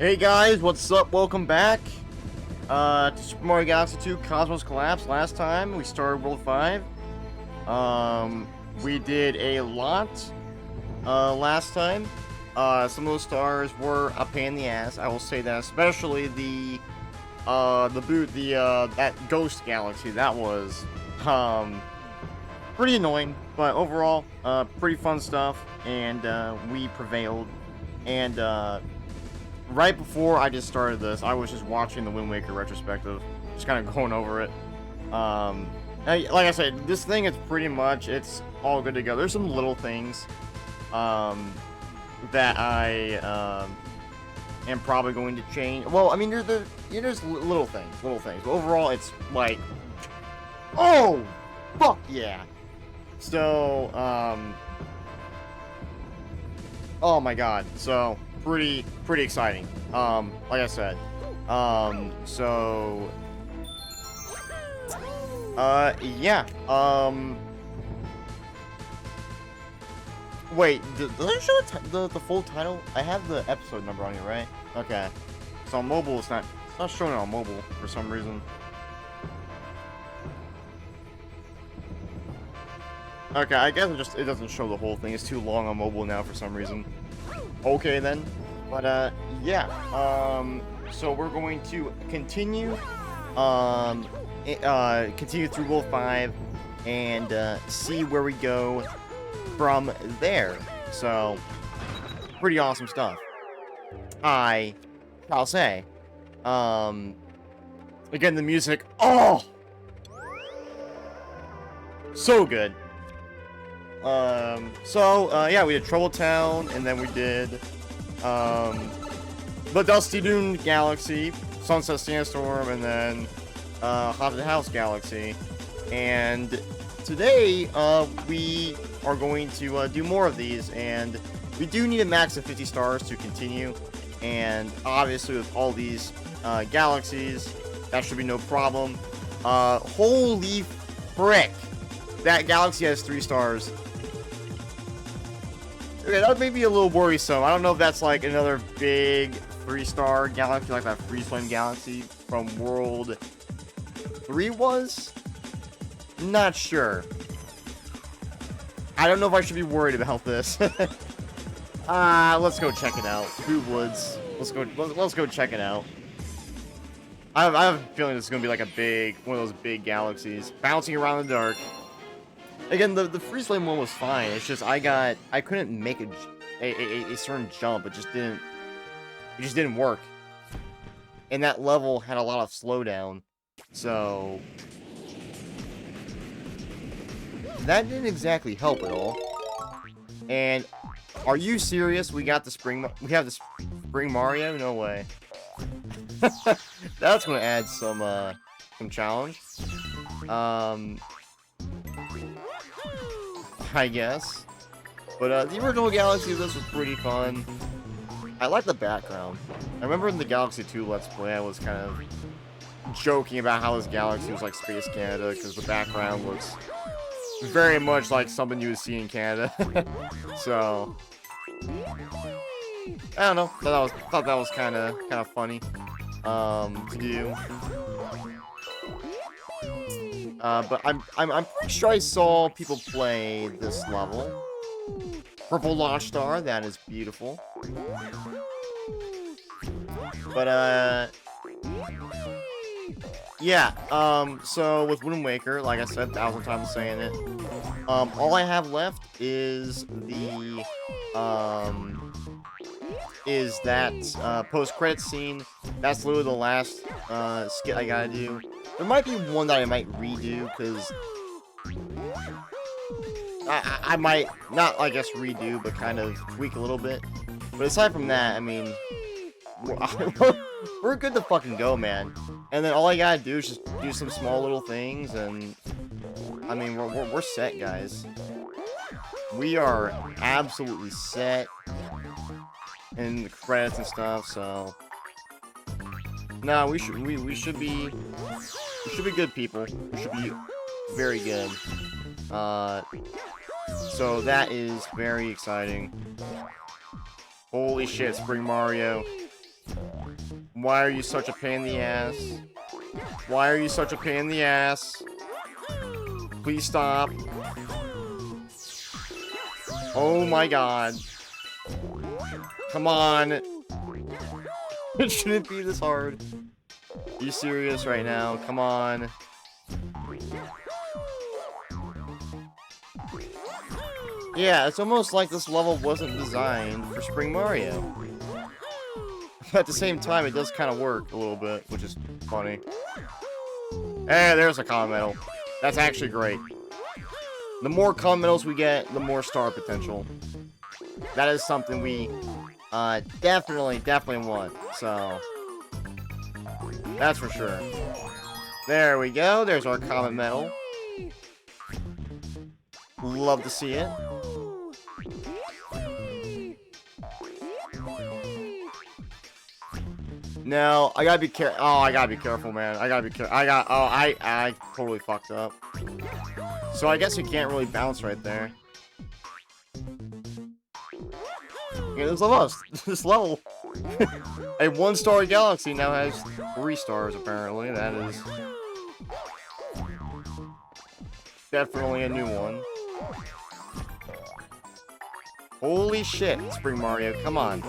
Hey guys, what's up? Welcome back to Super Mario Galaxy 2 Cosmos Collapse. Last time we started World 5. We did a lot last time. Some of those stars were a pain in the ass, I will say that, especially that Ghost Galaxy. That was pretty annoying, but overall pretty fun stuff, and we prevailed. And right before I just started this, I was just watching the Wind Waker retrospective, just kind of going over it. Like I said, this thing is pretty much, it's all good to go. There's some little things that I am probably going to change. Well, I mean, there's little things. But overall, it's like, oh, fuck yeah. So, oh my god. So, pretty exciting. Like I said. Yeah. Wait, did I show the full title? I have the episode number on here, right? Okay. So on mobile, it's not showing it on mobile for some reason. Okay, I guess it doesn't show the whole thing. It's too long on mobile now for some reason. Okay then. But yeah. So we're going to continue continue through World 5 and see where we go from there. So pretty awesome stuff, I'll say. Again, the music, oh, so good. Yeah, we did Trouble Town, and then we did the Dusty Dune Galaxy, Sunset Sandstorm, and then Haunted House Galaxy. And today we are going to do more of these, and we do need a max of 50 stars to continue. And obviously with all these galaxies, that should be no problem. Holy frick, that galaxy has 3 stars. Okay, that may be a little worrisome. I don't know if that's like another big 3-star galaxy, like that Freeze Flame Galaxy from World 3 was? Not sure. I don't know if I should be worried about this. Let's go check it out. Who woods? Let's go check it out. I have a feeling this is gonna be like one of those big galaxies bouncing around in the dark. Again, the Freeze Flame one was fine. It's just I couldn't make a certain jump. It just didn't work. And that level had a lot of slowdown, so that didn't exactly help at all. And are you serious? We have the Spring Mario? No way. That's gonna add some challenge. I guess. But the original Galaxy of this was pretty fun. I like the background. I remember in the Galaxy 2 Let's Play, I was kind of joking about how this galaxy was like Space Canada, because the background looks very much like something you would see in Canada. So I don't know. Thought that was kind of funny to do. But I'm pretty sure I saw people play this level. Purple Launch Star, that is beautiful. But yeah, so with Wind Waker, like I said 1,000 times saying it, all I have left is that post-credits scene. That's literally the last skit I gotta do. There might be one that I might redo, because I might not, I guess, redo, but kind of tweak a little bit. But aside from that, I mean, we're good to fucking go, man. And then all I gotta do is just do some small little things, and I mean, we're set, guys. We are absolutely set in the credits and stuff. So, no, we should be good, people. We should be very good. So that is very exciting. Holy shit, Spring Mario. Why are you such a pain in the ass? Why are you such a pain in the ass? Please stop. Oh my god. Come on. It shouldn't be this hard. Are you serious right now? Come on. Yeah, it's almost like this level wasn't designed for Spring Mario. At the same time, it does kind of work a little bit, which is funny. Hey, there's a common medal. That's actually great. The more common medals we get, the more star potential. That is something we definitely want. So, that's for sure. There we go. There's our common medal. Love to see it. No, I gotta be careful. Oh, I gotta be careful, man. I gotta be careful. I totally fucked up. So I guess you can't really bounce right there. Yeah, this level. A 1-star galaxy now has 3 stars, apparently. That is definitely a new one. Holy shit, Spring Mario, come on.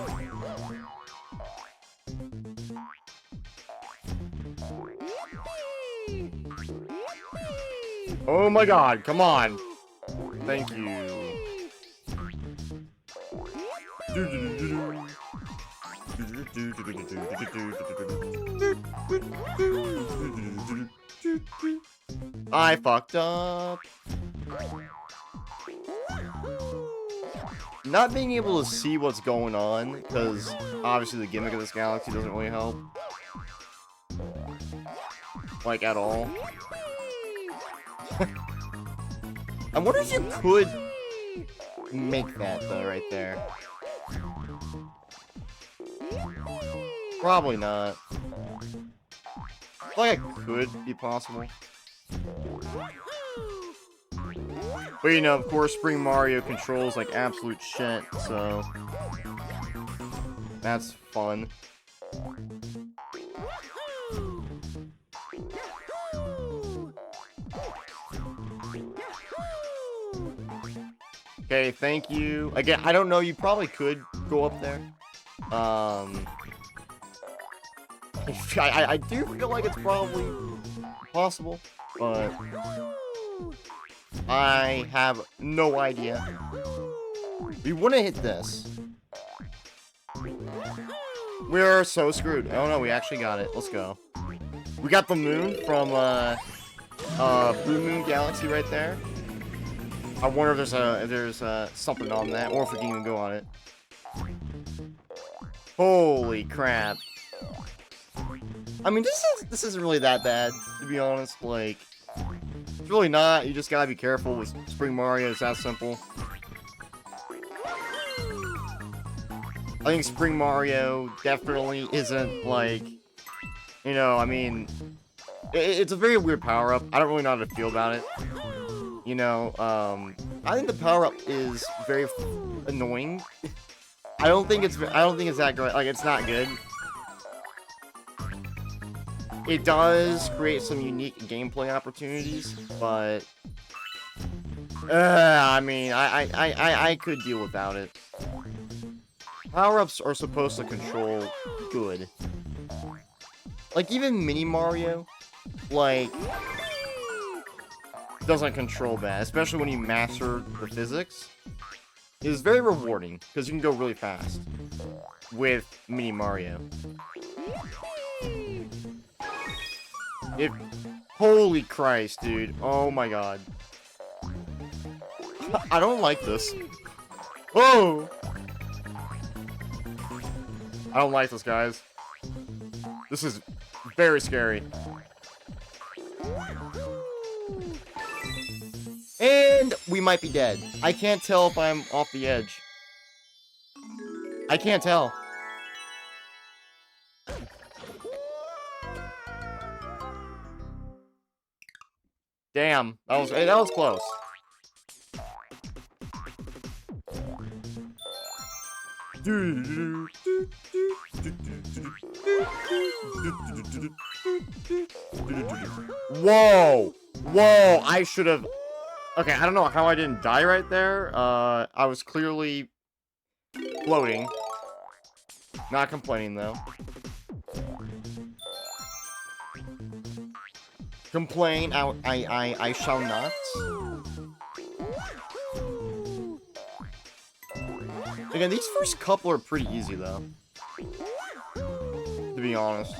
Oh my god, come on. Thank you. I fucked up. Not being able to see what's going on, because obviously the gimmick of this galaxy doesn't really help. Like, at all. I wonder if you could make that, though, right there. Probably not. I feel like it could be possible. But, you know, of course, Spring Mario controls like absolute shit, so that's fun. Okay, thank you. Again, I don't know, you probably could go up there. I do feel like it's probably possible, but I have no idea. We want to hit this. We're so screwed. Oh no, we actually got it. Let's go. We got the moon from Blue Moon Galaxy right there. I wonder if there's something on that, or if we can even go on it. Holy crap! I mean, this isn't really that bad, to be honest. Like, it's really not. You just gotta be careful with Spring Mario. It's that simple. I think Spring Mario definitely isn't like, you know. I mean, it's a very weird power-up. I don't really know how to feel about it. You know, I think the power-up is very annoying. I don't think it's that great. Like, it's not good. It does create some unique gameplay opportunities, but I mean, I could deal without it. Power-ups are supposed to control good. Like, even Mini Mario, like, doesn't control bad, especially when you master the physics. It is very rewarding, because you can go really fast with Mini Mario. Holy Christ, dude. Oh my god. I don't like this. Oh! I don't like this, guys. This is very scary. And we might be dead. I can't tell if I'm off the edge. I can't tell. Damn, that was close. Whoa! Whoa! I should have... Okay, I don't know how I didn't die right there. I was clearly floating. Not complaining, though. Complain, I shall not. Again, these first couple are pretty easy, though. To be honest.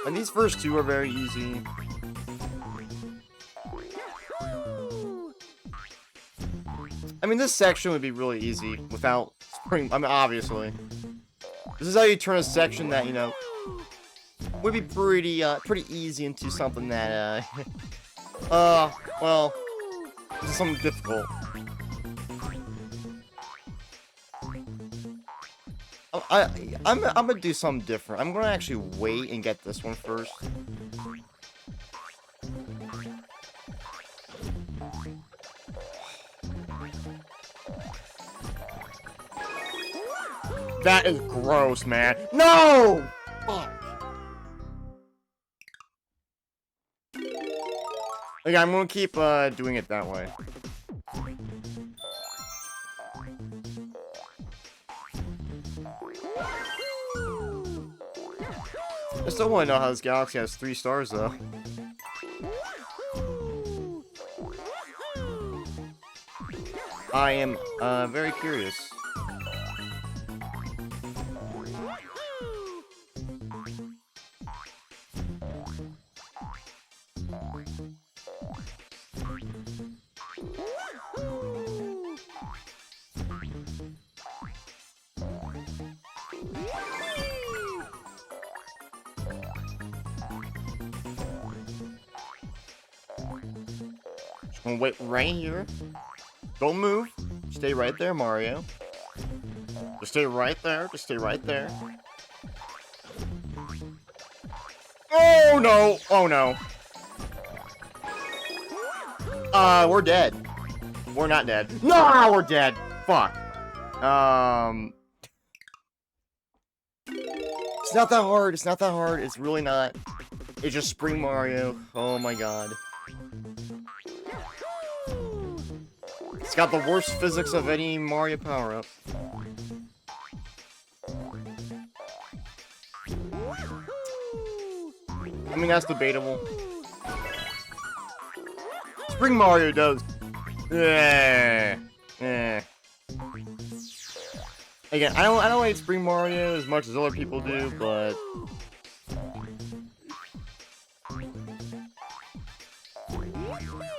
And these first two are very easy. I mean, this section would be really easy without spring... I mean, obviously. This is how you turn a section that, you know, would be pretty easy into something that, well, this is something difficult. I'm gonna do something different. I'm gonna actually wait and get this one first. That is gross, man. No! Fuck. Okay, I'm gonna keep doing it that way. I still want to know how this galaxy has 3 stars, though. I am very curious. Just gonna wait right here. Don't move. Stay right there, Mario. Just stay right there. Just stay right there. Oh no! Oh no. We're dead. We're not dead. No, we're dead. Fuck. It's not that hard. It's not that hard. It's really not. It's just Spring Mario. Oh my god. It's got the worst physics of any Mario power-up. I mean, that's debatable. Spring Mario does. Yeah. Again, I don't like Spring Mario as much as other people do, but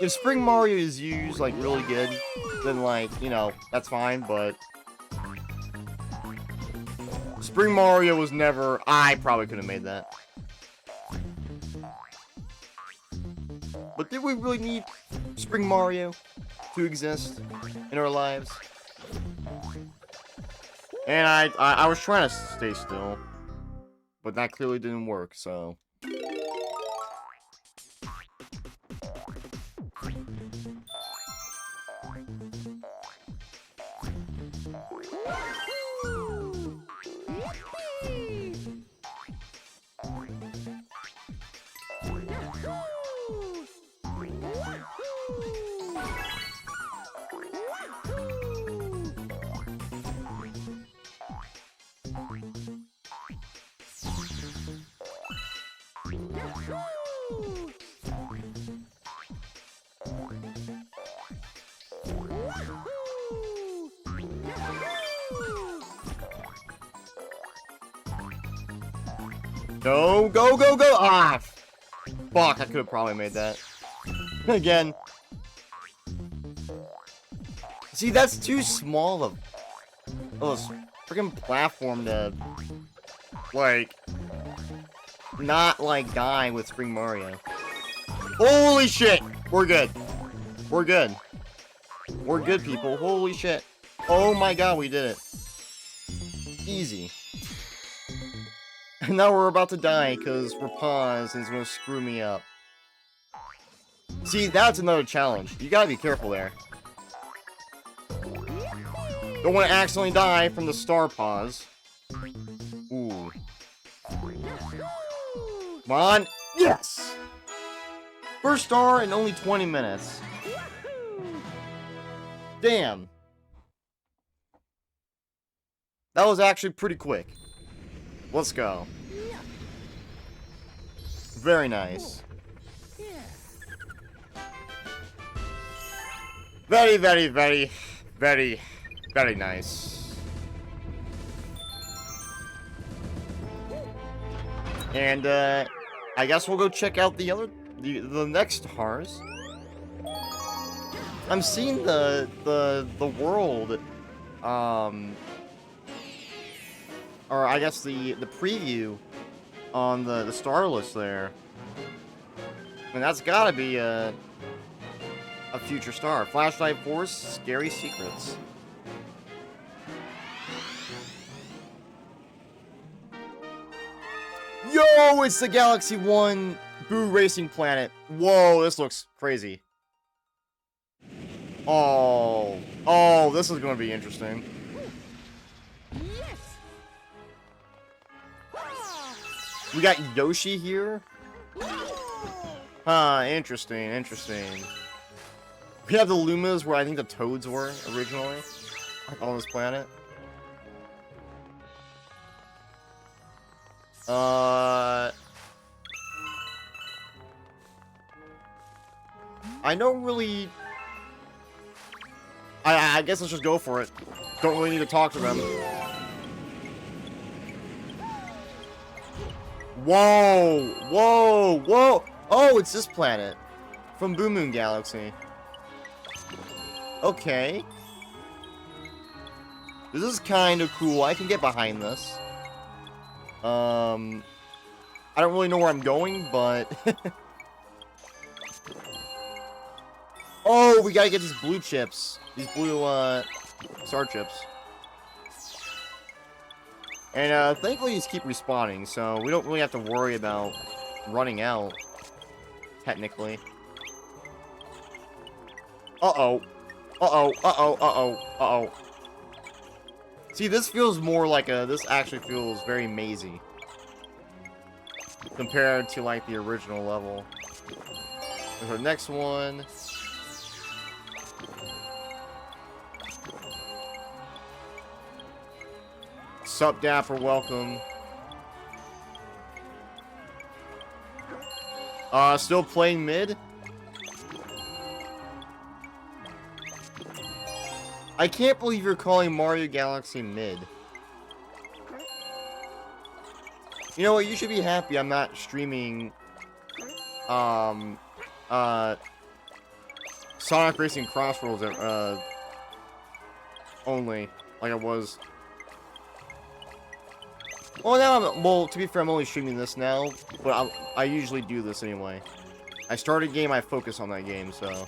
if Spring Mario is used like really good, then like, you know, that's fine, but Spring Mario was never... I probably could have made that. But did we really need Spring Mario to exist in our lives? And I was trying to stay still, but that clearly didn't work, so... Go, go, go, go! Ah! Fuck, I could have probably made that. Again. See, that's too small of a freaking platform to, like, not, like, die with Spring Mario. Holy shit! We're good. We're good. We're good, people. Holy shit. Oh my god, we did it. Easy. And now we're about to die because we're paused and it's gonna screw me up. See, that's another challenge. You gotta be careful there. Don't want to accidentally die from the star pause. Come on. Yes! First star in only 20 minutes. Damn. That was actually pretty quick. Let's go. Very nice. Very, very, very, very, very nice. And, I guess we'll go check out the next stars. I'm seeing the world, or I guess the preview on the star list there. And that's gotta be a future star. Flashlight Force, Scary Secrets. Yo, it's the Galaxy 1 Boo Racing Planet. Whoa, this looks crazy. Oh, this is gonna be interesting. We got Yoshi here. Huh, interesting. We have the Lumas where I think the Toads were originally on this planet. I don't really... I guess let's just go for it. Don't really need to talk to them. Whoa! Oh, it's this planet. From Boo Moon Galaxy. Okay. This is kind of cool. I can get behind this. I don't really know where I'm going, but... Oh, we gotta get these blue chips. These blue, star chips. And, thankfully these keep respawning, so we don't really have to worry about running out. Technically. Uh-oh. See, this feels more like this actually feels very mazy. Compared to, like, the original level. There's our next one. Sup, Dapper, welcome. Still playing mid? I can't believe you're calling Mario Galaxy mid. You know what, you should be happy I'm not streaming, Sonic Racing Crossroads, only, like I was. Well, now well, to be fair, I'm only streaming this now, but I usually do this anyway. I start a game, I focus on that game, so...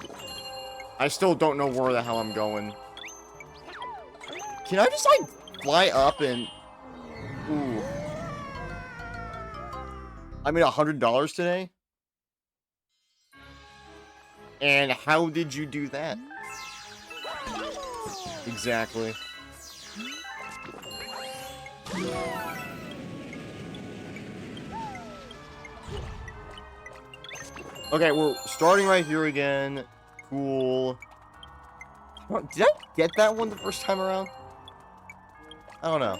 I still don't know where the hell I'm going. Can I just, like, fly up and... Ooh. I made $100 today? And how did you do that? Exactly. Okay, we're starting right here again. Cool. Did I get that one the first time around? I don't know.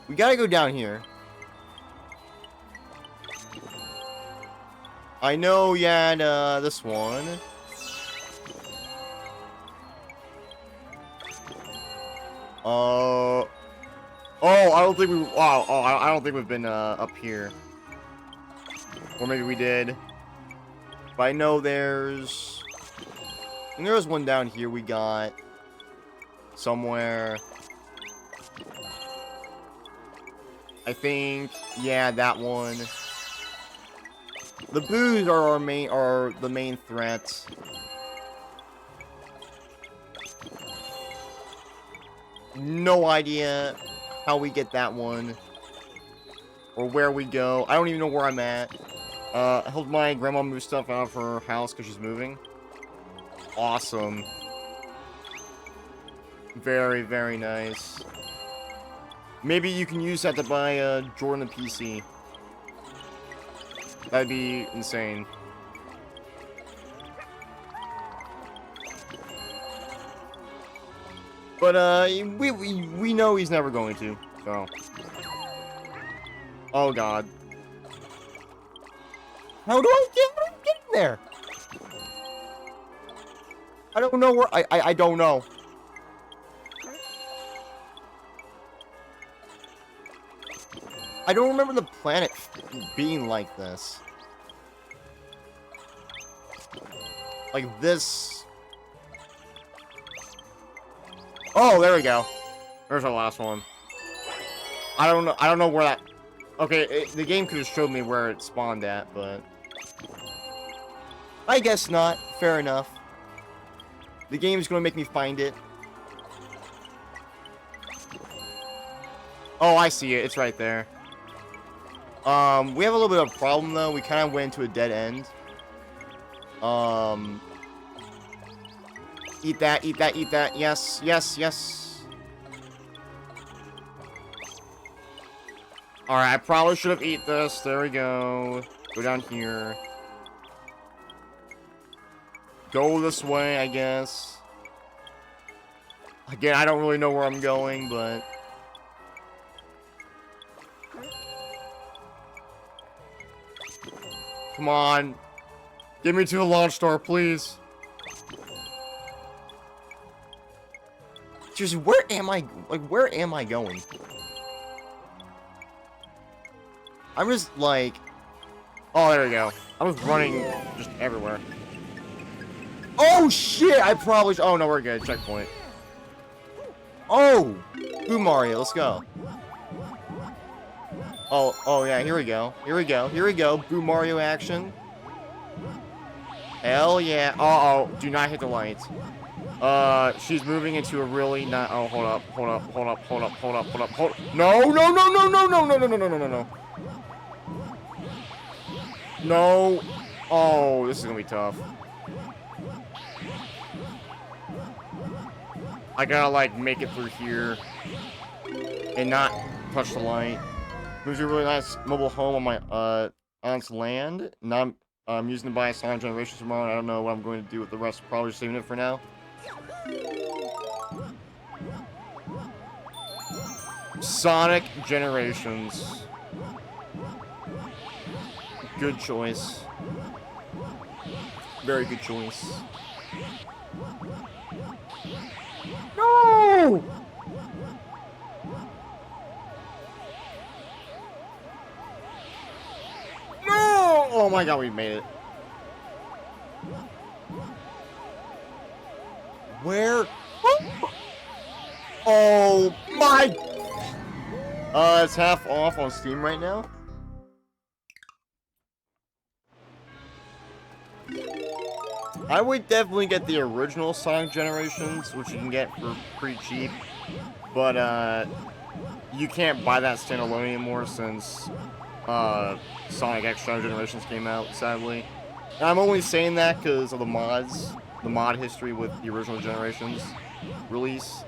We gotta go down here. I know you had, this one. Oh, I don't think we... Wow, I don't think we've been, up here. Or maybe we did. But I know there's... And there's one down here we got. Somewhere. I think... Yeah, that one. The boos are the main threats. No idea how we get that one. Or where we go. I don't even know where I'm at. I helped my grandma move stuff out of her house because she's moving. Awesome. Very, very nice. Maybe you can use that to buy Jordan a PC. That'd be insane. But, we know he's never going to, so. Oh, God. How do I get in there? I don't know where, I don't know. I don't remember the planet being like this. Like this. Oh, there we go. There's our last one. I don't know where that... Okay, the game could have showed me where it spawned at, but... I guess not. Fair enough. The game's gonna make me find it. Oh, I see it. It's right there. We have a little bit of a problem, though. We kind of went into a dead end. Eat that, eat that, eat that. Yes, yes, yes. Alright, I probably should have eaten this. There we go. Go down here. Go this way, I guess. Again, I don't really know where I'm going, but... Come on. Get me to the launch star, please. Just, where am I? Like, where am I going? I'm just, like... Oh, there we go. I was running just everywhere. Oh, shit! I probably... Oh, no, we're good. Checkpoint. Oh! Ooh, Mario, let's go. Oh, yeah, here we go. Here we go. Here we go. Boo Mario action. Hell yeah. Uh-oh. Do not hit the lights. She's moving into a really not... Oh, hold up. Hold up. Hold up. Hold up. Hold up. Hold up. Hold... No, no, no, no, no, no, no, no, no, no, no, no, no. No. Oh, this is gonna be tough. I gotta, like, make it through here. And not touch the light. There's a really nice mobile home on my aunt's land. Now I'm using it by Sonic Generations tomorrow. I don't know what I'm going to do with the rest. Probably saving it for now. Sonic Generations. Good choice. Very good choice. No! No! Oh my god, we made it. Where? Oh my! It's half off on Steam right now. I would definitely get the original Sonic Generations, which you can get for pretty cheap. But, you can't buy that standalone anymore since, Sonic X Generations came out, sadly. And I'm only saying that because of the mods. The mod history with the original Generations release.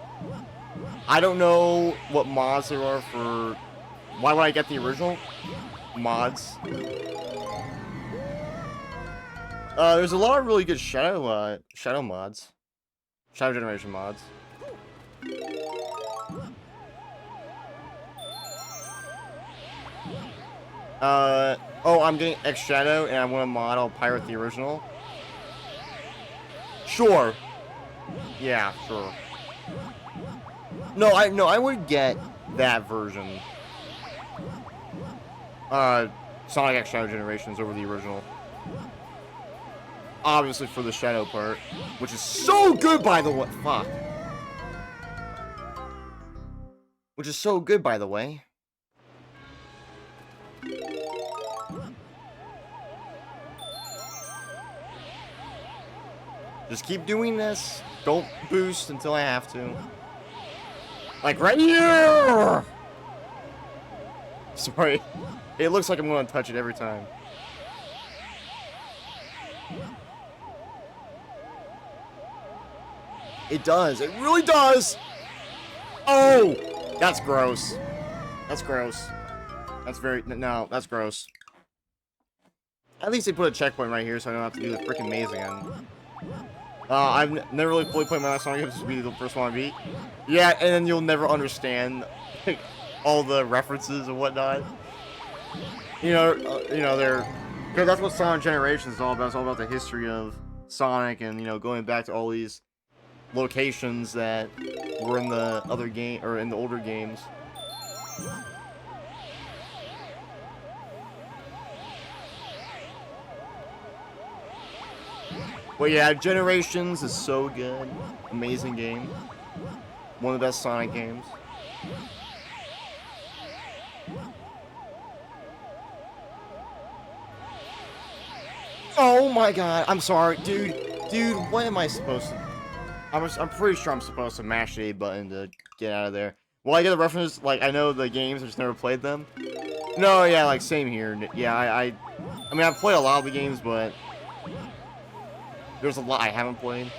I don't know what mods there are for... Why would I get the original mods? There's a lot of really good Shadow mods. Shadow Generation mods. Oh, I'm getting X Shadow and I want a mod, I'll pirate the original. Sure. Yeah, sure. No, I would get that version. Sonic X Shadow Generations over the original. Obviously for the Shadow part, which is so good, by the way. Fuck. Which is so good, by the way. Just keep doing this. Don't boost until I have to. Like right here! Sorry. It looks like I'm going to touch it every time. It does. It really does! Oh! That's gross. That's gross. That's very... No, that's gross. At least they put a checkpoint right here, so I don't have to do the freaking maze again. I've never really fully played my last Sonic game. This will be the first one I beat. Yeah, and then you'll never understand all the references and whatnot. You know, they're because that's what Sonic Generations is all about. It's all about the history of Sonic and going back to all these locations that were in the other game or in the older games. But yeah, Generations is so good. Amazing game. One of the best Sonic games. Oh my god, I'm sorry, dude, what am I supposed to... I'm pretty sure I'm supposed to mash the A button to get out of there. Well, I get the reference, like, I know the games, I just never played them. No, yeah, like, same here. Yeah, I mean, I've played a lot of the games, but there's a lot I haven't played.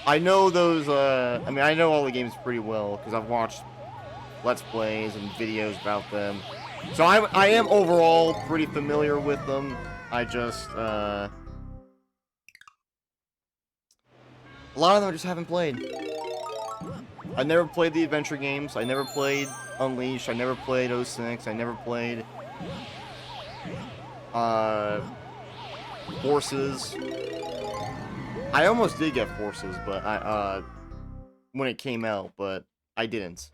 I know those, I mean, I know all the games pretty well, because I've watched Let's Plays and videos about them. So I am overall pretty familiar with them. I just, a lot of them I just haven't played. I never played the adventure games. I never played Unleashed. I never played 06. I never played, Forces. I almost did get Forces, but when it came out, but I didn't.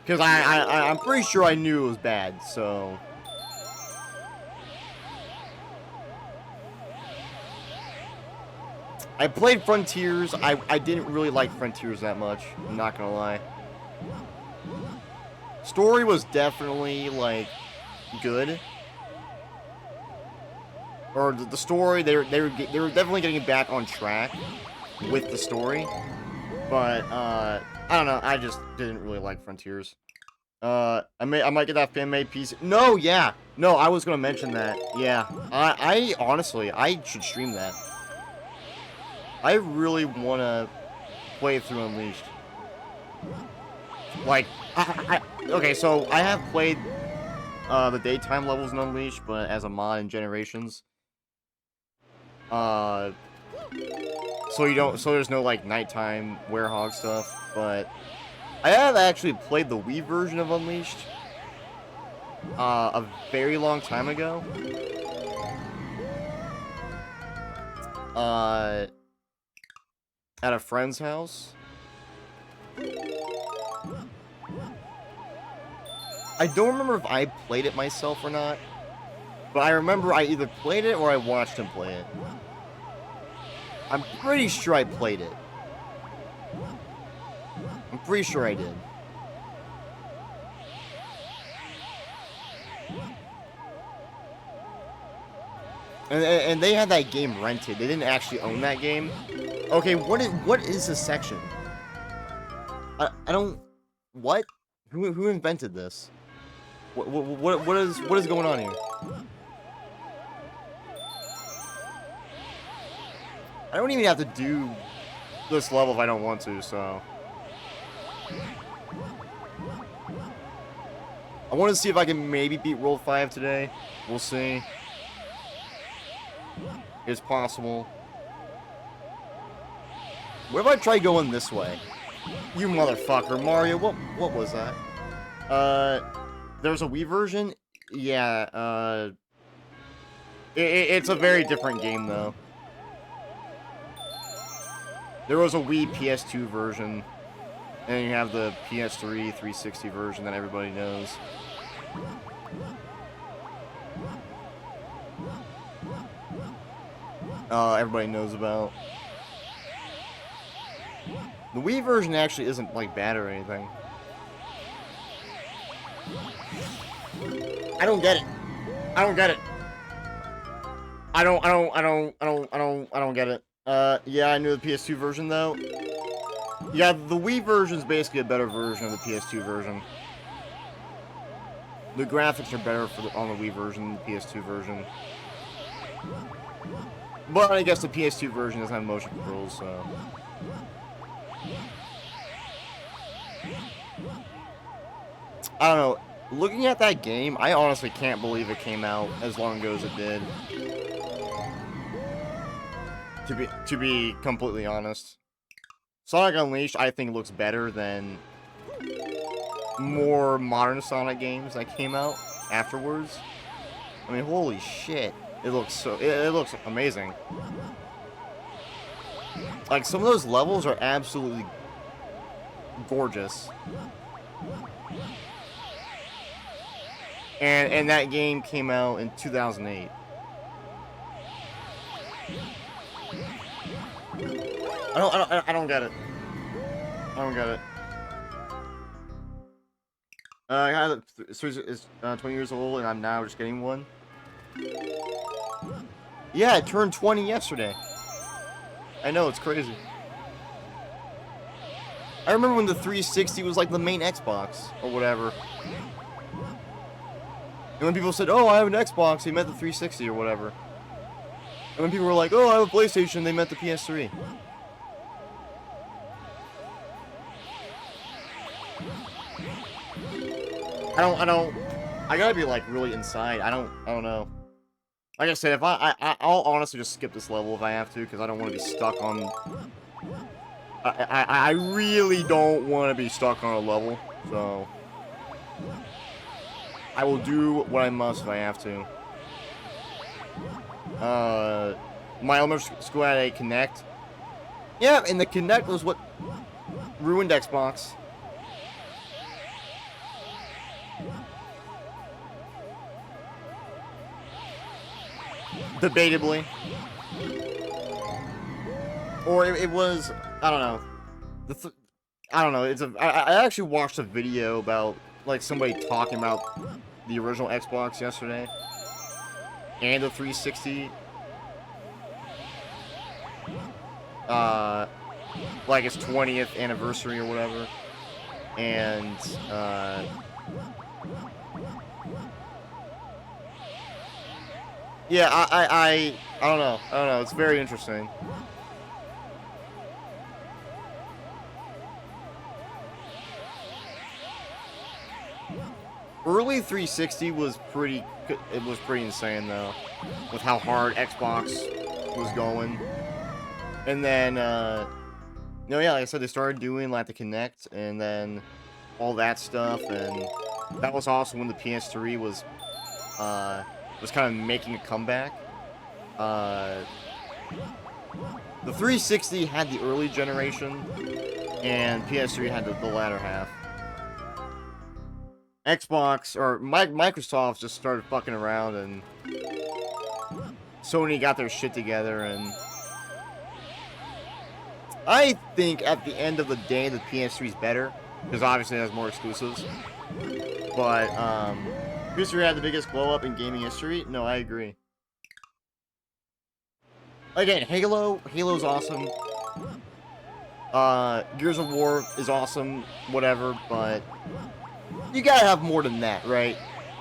Because I'm pretty sure I knew it was bad, so... I played Frontiers. I didn't really like Frontiers that much. I'm not gonna lie. Story was definitely, like, good. Or the story, they were definitely getting back on track with the story. But, I don't know, I just didn't really like Frontiers. I might get that fan-made piece. No, yeah. No, I was gonna mention that. Yeah. I honestly, I should stream that. I really wanna play through Unleashed. Like, okay, so I have played, the daytime levels in Unleashed, but as a mod in Generations. So there's no, like, nighttime werehog stuff, but I have actually played the Wii version of Unleashed, a very long time ago. At a friend's house. I don't remember if I played it myself or not, but I remember I either played it or I watched him play it. I'm pretty sure I played it. I'm pretty sure I did. And they had that game rented. They didn't actually own that game. Okay, what is this section? I don't... What? Who invented this? What is going on here? I don't even have to do this level if I don't want to, so... I want to see if I can maybe beat World 5 today. We'll see. It's possible. What if I try going this way? You motherfucker, Mario, what was that? There's a Wii version? Yeah, it's a very different game, though. There was a Wii PS2 version, and you have the PS3 360 version that everybody knows. Everybody knows about. The Wii version actually isn't, like, bad or anything. I don't get it. I don't get it. I don't get it. Yeah, I knew the PS2 version, though. Yeah, the Wii version is basically a better version of the PS2 version. The graphics are better on the Wii version than the PS2 version. But I guess the PS2 version doesn't have motion controls, so... I don't know. Looking at that game, I honestly can't believe it came out as long ago as it did. To be completely honest, Sonic Unleashed I think looks better than more modern Sonic games that came out afterwards. I mean, holy shit! It looks it looks amazing. Like some of those levels are absolutely gorgeous. And that game came out in 2008. I don't get it. I don't get it. I had it's 20 years old, and I'm now just getting one. Yeah, it turned 20 yesterday. I know, it's crazy. I remember when the 360 was like the main Xbox or whatever. And when people said, "Oh, I have an Xbox," they meant the 360 or whatever. And when people were like, "Oh, I have a PlayStation," they meant the PS3. I gotta be like really inside. I don't know. Like I said, if I'll honestly just skip this level if I have to, because I don't want to be stuck on. I really don't want to be stuck on a level, so I will do what I must if I have to. My elementary school had a Kinect. Yeah, and the Kinect was what ruined Xbox. Debatably. Or it was, I don't know. I don't know. I actually watched a video about like somebody talking about the original Xbox yesterday and the 360. Like its 20th anniversary or whatever, and yeah, I don't know. I don't know. It's very interesting. Early 360 was pretty. It was pretty insane though, with how hard Xbox was going. And then, no, yeah, like I said, they started doing like the Kinect and then all that stuff, and that was also when the PS3 was kind of making a comeback. The 360 had the early generation, and PS3 had the latter half. Xbox, or Microsoft just started fucking around, and Sony got their shit together, and I think at the end of the day, the PS3 is better, because obviously it has more exclusives. But, PS3 had the biggest blow-up in gaming history? No, I agree. Again, Halo's awesome. Gears of War is awesome, whatever, but you gotta have more than that, right?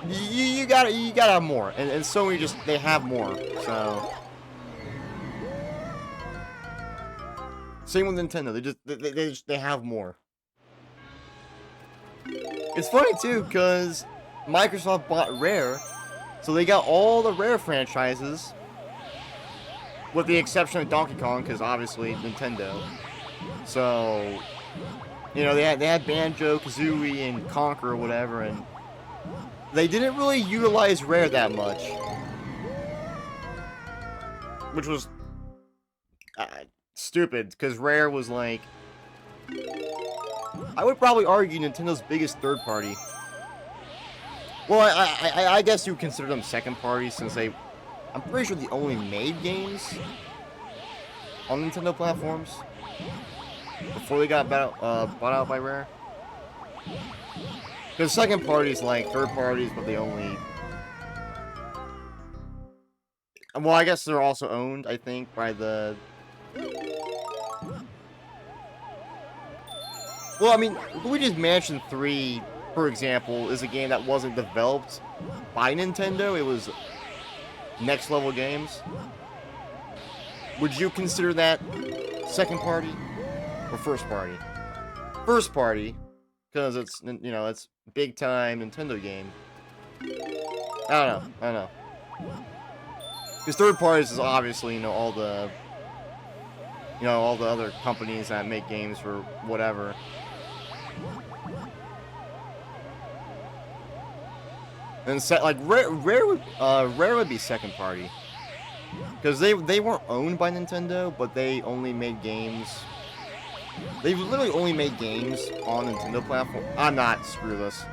You gotta have more, and Sony just, they have more, so. Same with Nintendo, they have more. It's funny too, because Microsoft bought Rare, so they got all the Rare franchises, with the exception of Donkey Kong, because obviously Nintendo. So, you know, they had Banjo, Kazooie, and Conker or whatever, and they didn't really utilize Rare that much, which was stupid, because Rare was like, I would probably argue Nintendo's biggest third party. Well, I guess you would consider them second party, since I'm pretty sure they only made games on Nintendo platforms before they got bought out by Rare. Because second parties like third parties, but they only. Well, I guess they're also owned, I think, by the. Well, I mean, Luigi's Mansion 3, for example, is a game that wasn't developed by Nintendo. It was Next Level Games. Would you consider that second party? Or first party. First party, because it's, you know, it's big time Nintendo game. I don't know. Because third parties is obviously, you know, all the other companies that make games for whatever. And like Rare would be second party, because they weren't owned by Nintendo, but they only made games. They literally only made games on Nintendo platform. I'm not, screw this.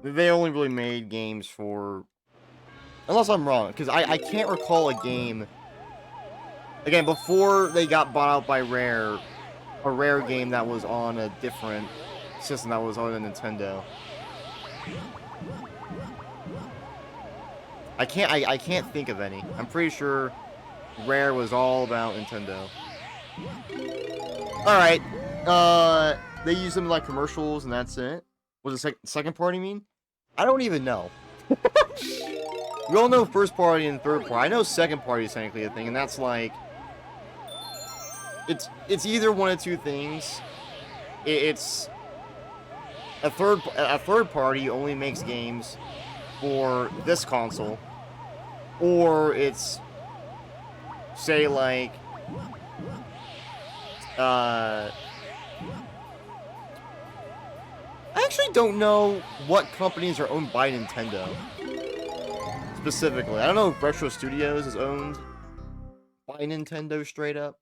They only really made games for, unless I'm wrong, because I can't recall a game. Again, before they got bought out by Rare, a Rare game that was on a different system that was on a Nintendo. I can't think of any. I'm pretty sure Rare was all about Nintendo. Alright. They use them like commercials and that's it. What does second party mean? I don't even know. We all know first party and third party. I know second party is technically a thing, and that's like, it's either one of two things. It's a third party only makes games for this console, or it's, say, like, I actually don't know what companies are owned by Nintendo specifically. I don't know if Retro Studios is owned by Nintendo straight up.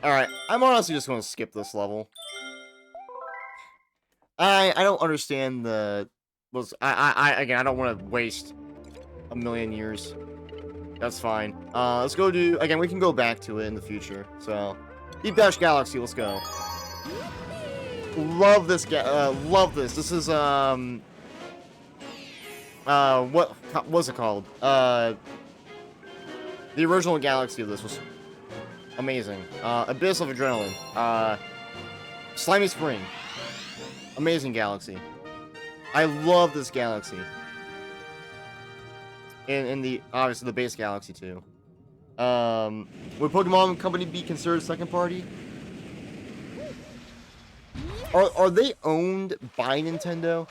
Alright, I'm honestly just going to skip this level. I don't understand the... Again, I don't want to waste a million years. That's fine. Let's go do... Again, we can go back to it in the future. So, Deep Dash Galaxy, let's go. Love this love this. This is, what's it called? The original Galaxy of this was amazing. Abyss of Adrenaline. Slimy Spring. Amazing Galaxy. I love this Galaxy. In the, obviously, the base Galaxy too. Would Pokemon Company be considered second party? Are they owned by Nintendo?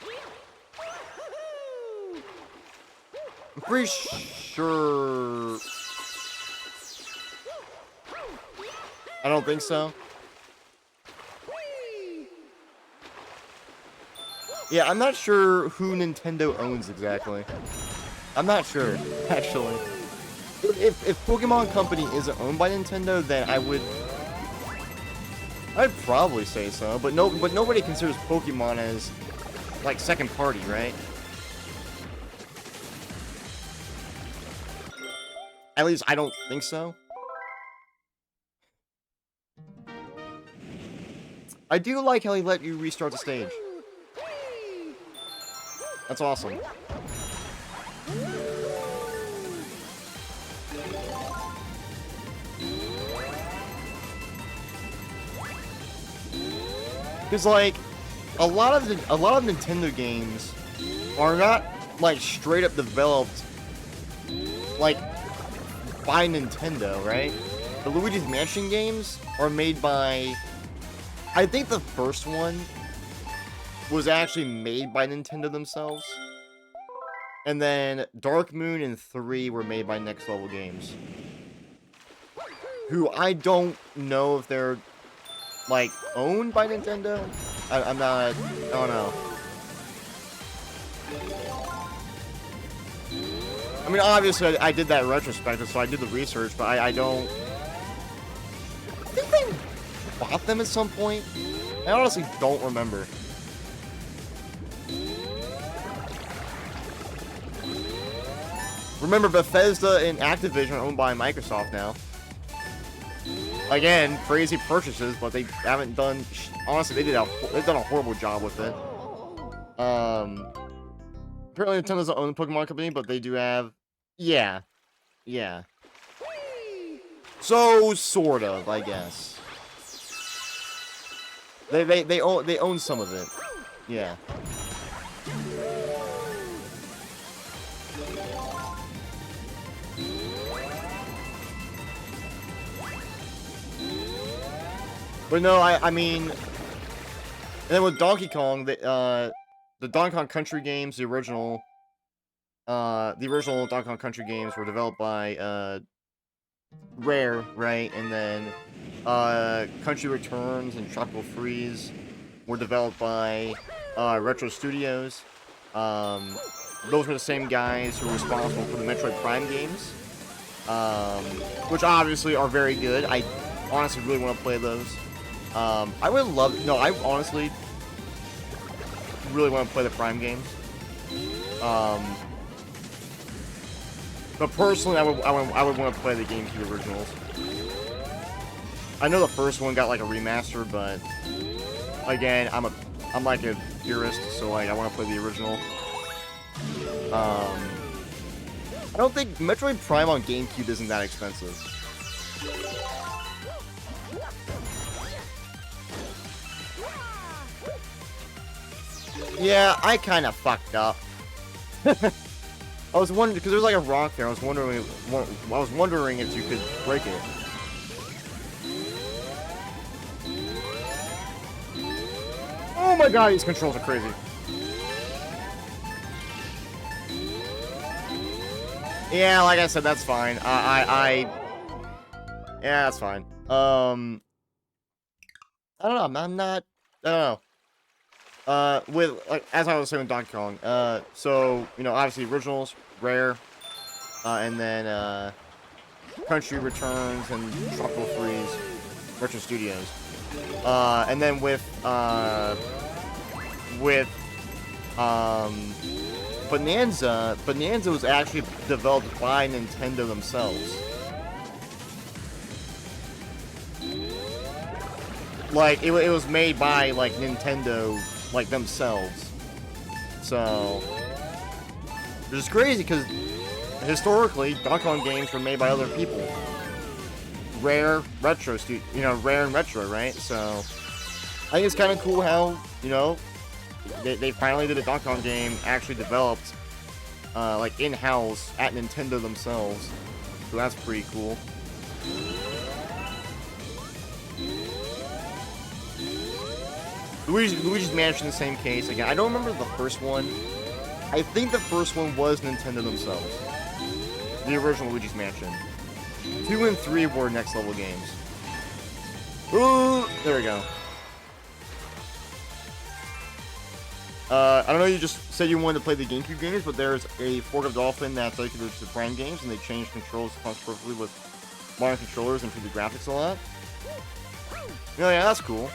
I'm pretty sure... I don't think so. Yeah, I'm not sure who Nintendo owns exactly. I'm not sure, actually. If Pokemon Company isn't owned by Nintendo, then I'd probably say so, but nobody considers Pokemon as, like, second party, right? At least I don't think so. I do like how he let you restart the stage. That's awesome. Because, like, a lot of Nintendo games are not, like, straight up developed, like, by Nintendo, right? The Luigi's Mansion games are made by... I think the first one was actually made by Nintendo themselves. And then Dark Moon and 3 were made by Next Level Games. Who I don't know if they're, like, owned by Nintendo? I'm not... I don't know. I mean, obviously, I did that in retrospective, so I did the research, but I don't... I think they bought them at some point? I honestly don't remember. Remember, Bethesda and Activision are owned by Microsoft now. Again, crazy purchases, but they haven't done... Honestly, they've done a horrible job with it. Apparently Nintendo doesn't own the Pokemon Company, but they do have... Yeah. Yeah. So, sort of, I guess. They own some of it. Yeah. But no, I mean, and then with Donkey Kong, the Donkey Kong Country games, the original Donkey Kong Country games were developed by Rare, right? And then Country Returns and Tropical Freeze were developed by Retro Studios. Those were the same guys who were responsible for the Metroid Prime games, which obviously are very good. I honestly really want to play those. I would love... No, I honestly really want to play the Prime games. But personally, I would want to play the GameCube originals. I know the first one got like a remaster, but again, I'm like a purist, so like I want to play the original. I don't think Metroid Prime on GameCube isn't that expensive. Yeah, I kind of fucked up. I was wondering because there's like a rock there. I was wondering if you could break it. Oh my god, these controls are crazy. Yeah, like I said, that's fine. Yeah, that's fine. I don't know. I'm not. I don't know. With like as I was saying with Donkey Kong, so you know, obviously originals, Rare, and then Country Returns and Tropical Freeze, Retro Studios, and then with Bonanza was actually developed by Nintendo themselves. Like it was made by like Nintendo. Like themselves, so which is crazy because historically Donkey Kong games were made by other people. Rare, Retro, you know, Rare and Retro, right? So I think it's kind of cool how you know they finally did a Donkey Kong game actually developed like in-house at Nintendo themselves. So that's pretty cool. Luigi's Mansion, the same case. Again, I don't remember the first one. I think the first one was Nintendo themselves. The original Luigi's Mansion. 2 and 3 were next level games. Ooh, there we go. I don't know, you just said you wanted to play the GameCube games, but there's a Fork of Dolphin that's dedicated to Prime games, and they changed controls to function perfectly with modern controllers and improve the graphics a lot. Oh yeah, that's cool.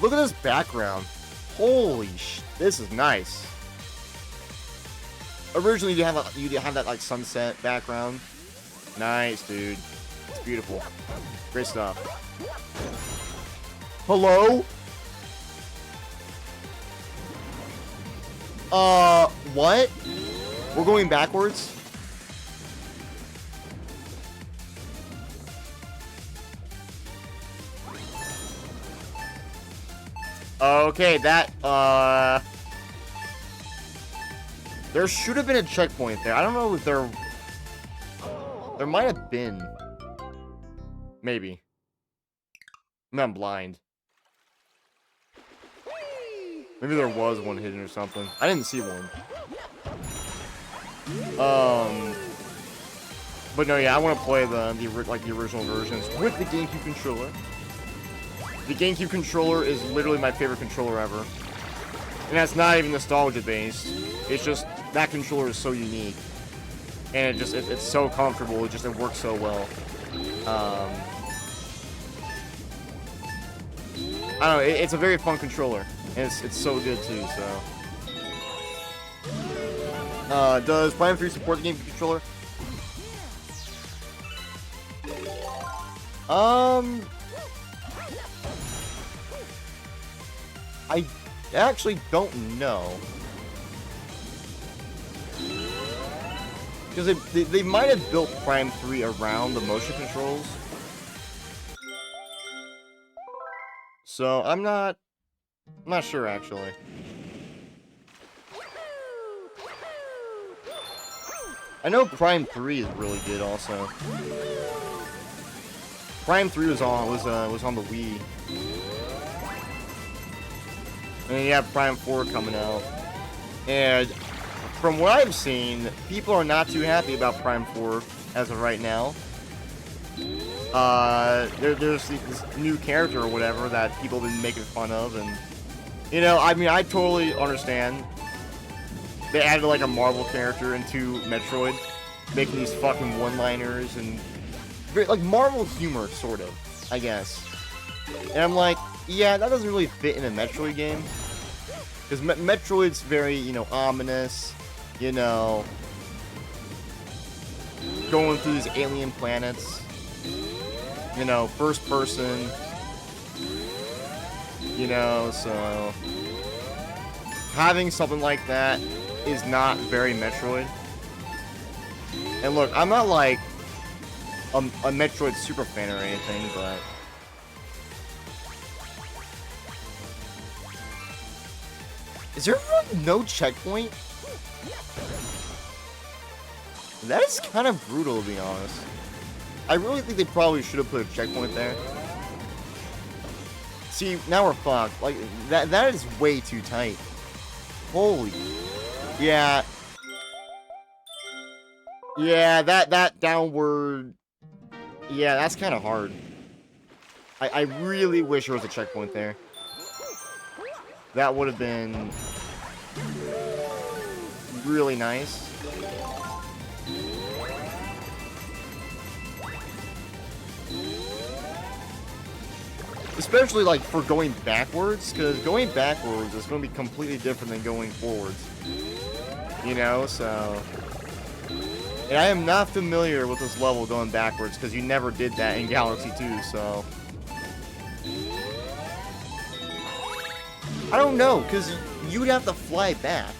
Look at this background. Holy sh! This is nice. Originally, you have that like sunset background. Nice, dude. It's beautiful. Great stuff. Hello? What? We're going backwards? Okay, that, there should have been a checkpoint there. I don't know if there might have been. Maybe. Maybe I'm blind. Maybe there was one hidden or something. I didn't see one. But no, yeah, I want to play the original versions with the GameCube controller. The GameCube controller is literally my favorite controller ever. And that's not even nostalgia based. It's just, that controller is so unique. And it's so comfortable, it works so well. I don't know, it's a very fun controller. And it's so good too, so. Does Prime 3 support the GameCube controller? I actually don't know. Because they might have built Prime 3 around the motion controls. So I'm not sure actually. I know Prime 3 is really good also. Prime 3 was on the Wii. And then you have Prime 4 coming out. And from what I've seen, people are not too happy about Prime 4 as of right now. There's this new character or whatever that people have been making fun of, and you know, I mean, I totally understand. They added like a Marvel character into Metroid, making these fucking one-liners and like Marvel humor, sort of, I guess. And I'm like, yeah, that doesn't really fit in a Metroid game, because Metroid's very, you know, ominous, you know, going through these alien planets. You know, first person, you know, so having something like that is not very Metroid. And look, I'm not like a Metroid super fan or anything, but is there really no checkpoint? That is kind of brutal, to be honest. I really think they probably should have put a checkpoint there. See, now we're fucked. Like, that is way too tight. Holy. Yeah. Yeah, that downward... Yeah, that's kind of hard. I really wish there was a checkpoint there. That would have been... really nice. Especially, like, for going backwards, because going backwards is going to be completely different than going forwards. You know, so... And I am not familiar with this level going backwards, because you never did that in Galaxy 2, so... I don't know, because you'd have to fly back.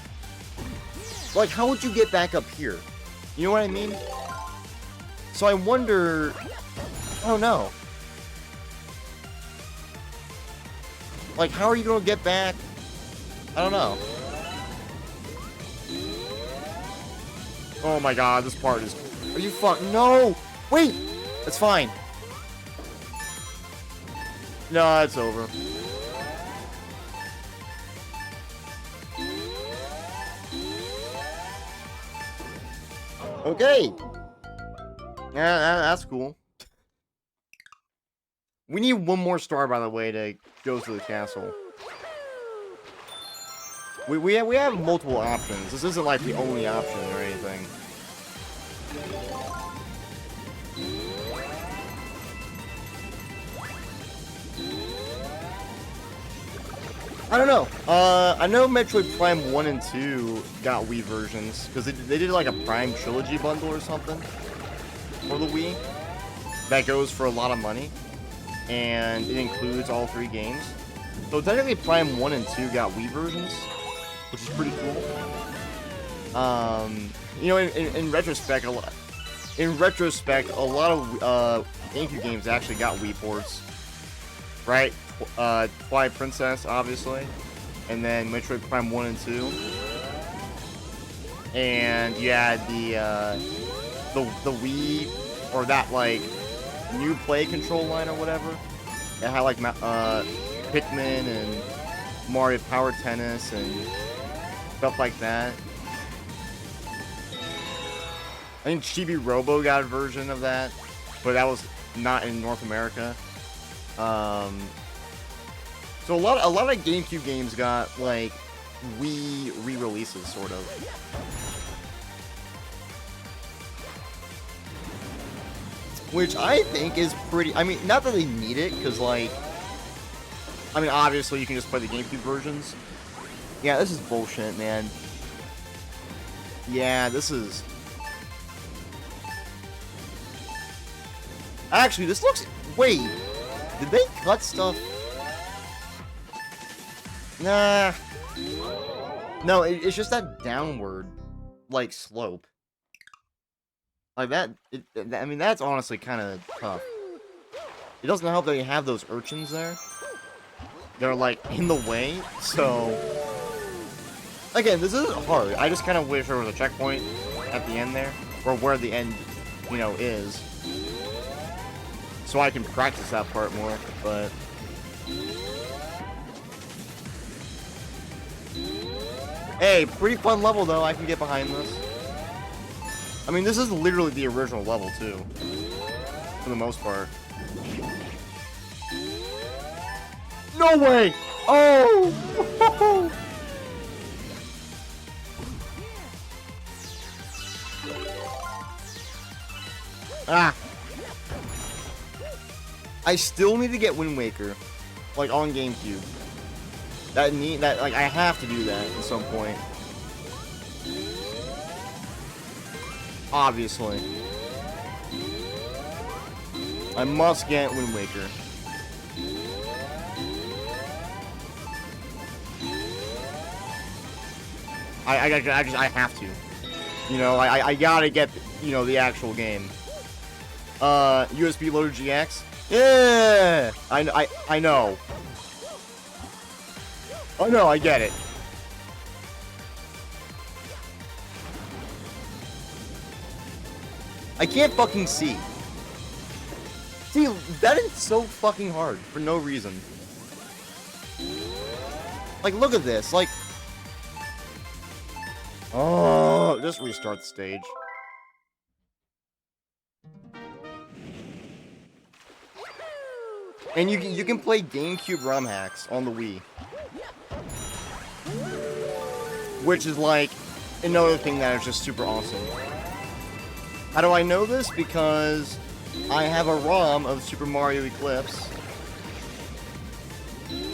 Like, how would you get back up here? You know what I mean? So I wonder... I don't know. Like, how are you gonna get back? I don't know. Oh my god, this part is... Are you No! Wait! It's fine. No, it's over. Okay! Yeah, that's cool. We need one more star, by the way, to go to the castle. We have multiple options. This isn't like the only option or anything. I don't know. I know Metroid Prime 1 and 2 got Wii versions, because they did like a Prime Trilogy bundle or something for the Wii that goes for a lot of money. And it includes all 3 games. So technically Prime 1 and 2 got Wii versions, which is pretty cool. You know, in retrospect, a lot of GameCube games actually got Wii ports, right? Twilight Princess, obviously, and then Metroid Prime 1 and 2, and you had the Wii, or that like new play control line or whatever. It had like Pikmin and Mario Power Tennis and stuff like that. I think Chibi Robo got a version of that, but that was not in North America. So a lot of GameCube games got like Wii re-releases, sort of. Which I think is pretty... I mean, not that they need it, because, like... I mean, obviously, you can just play the GameCube versions. Yeah, this is bullshit, man. Yeah, this is... Actually, this looks... Wait! Did they cut stuff? Nah. No, it's just that downward, like, slope. Like that, I mean, that's honestly kind of tough. It doesn't help that you have those urchins there. They're, like, in the way, so... Again, this isn't hard. I just kind of wish there was a checkpoint at the end there. Or where the end, you know, is. so I can practice that part more, but... Hey, pretty fun level, though. I can get behind this. I mean, this is literally the original level, too. For the most part. No way! Oh! Ah! I still need to get Wind Waker, like on GameCube. Like I have to do that at some point. Obviously, I must get Wind Waker. I have to. You know, I gotta get, you know, the actual game. USB loader GX. Yeah, I know. I know, I get it. I can't fucking see. See, that is so fucking hard for no reason. Like, look at this. Like, oh, just restart the stage. And you can play GameCube ROM hacks on the Wii. Which is like another thing that is just super awesome. How do I know this? Because I have a ROM of Super Mario Eclipse.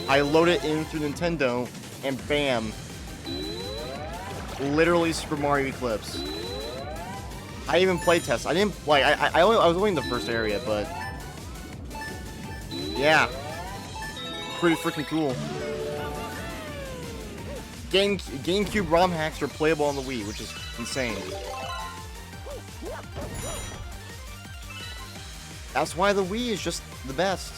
I load it in through Nintendo, and bam. Literally Super Mario Eclipse. I even play test. I didn't like I was only in the first area, but yeah, pretty freaking cool. GameCube ROM hacks are playable on the Wii, which is insane. That's why the Wii is just the best.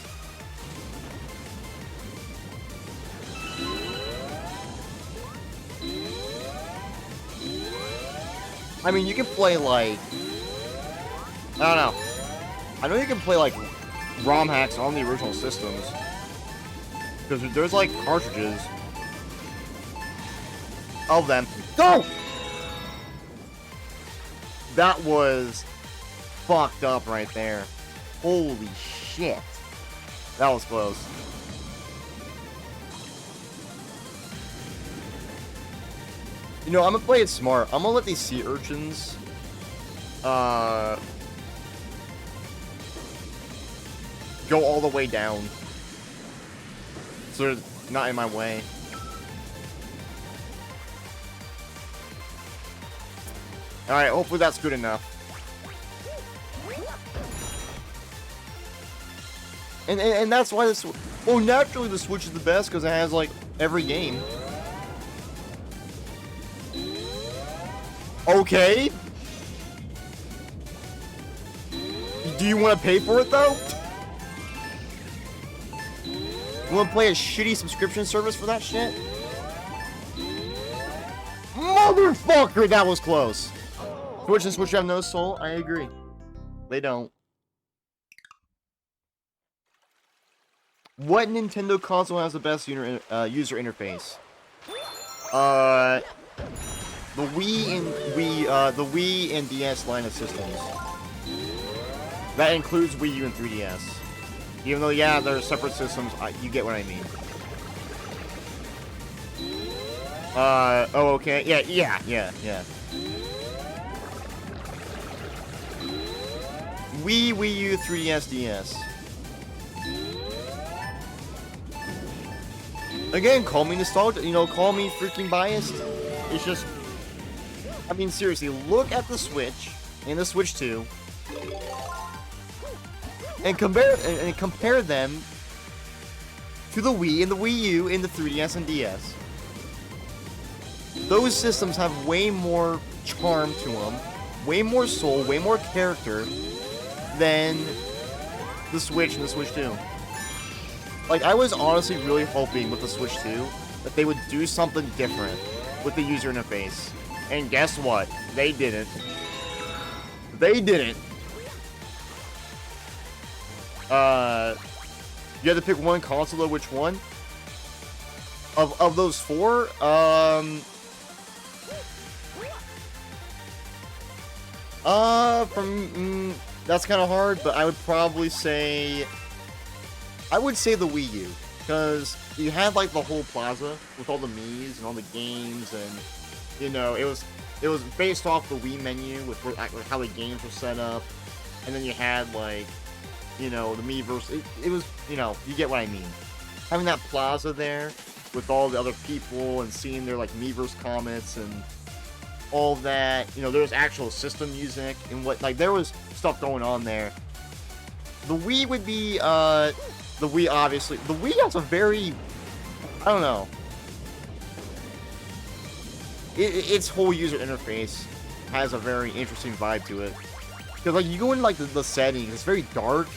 I mean, you can play like, I don't know. I know you can play like ROM hacks on the original systems, because there's like cartridges of them. Go! That was fucked up right there. Holy shit. That was close. You know, I'm gonna play it smart. I'm gonna let these sea urchins go all the way down, so they're not in my way. Alright, hopefully that's good enough. And that's why this... Well, naturally the Switch is the best, because it has, like, every game. Okay. Do you want to pay for it, though? You want to play a shitty subscription service for that shit? Motherfucker, that was close. Switch and Switch have no soul. I agree. They don't. What Nintendo console has the best user interface? The Wii and DS line of systems. That includes Wii U and 3DS. Even though, yeah, they're separate systems, you get what I mean. Oh, okay. Yeah. Wii U, 3DS, DS. Again, call me nostalgic, you know, call me freaking biased. It's just, I mean, seriously, look at the Switch and the Switch 2, and compare them to the Wii and the Wii U and the 3DS and DS. Those systems have way more charm to them, way more soul, way more character than the Switch and the Switch 2. Like, I was honestly really hoping with the Switch 2 that they would do something different with the user interface. And guess what? They didn't. They didn't. You had to pick one console, though. Which one? Of those four, that's kind of hard, but I would probably say, the Wii U, because you had like the whole plaza with all the Mii's and all the games, and you know, it was based off the Wii menu with how the games were set up, and then you had like, you know, the Miiverse. It was, you know, you get what I mean. Having that plaza there with all the other people and seeing their like Miiverse comments and all that, you know, there was actual system music and what, like, there was stuff going on there. The Wii would be, the Wii, obviously. The Wii has a very, I don't know. Its whole user interface has a very interesting vibe to it. Because, like, you go in, like, the settings, it's very dark.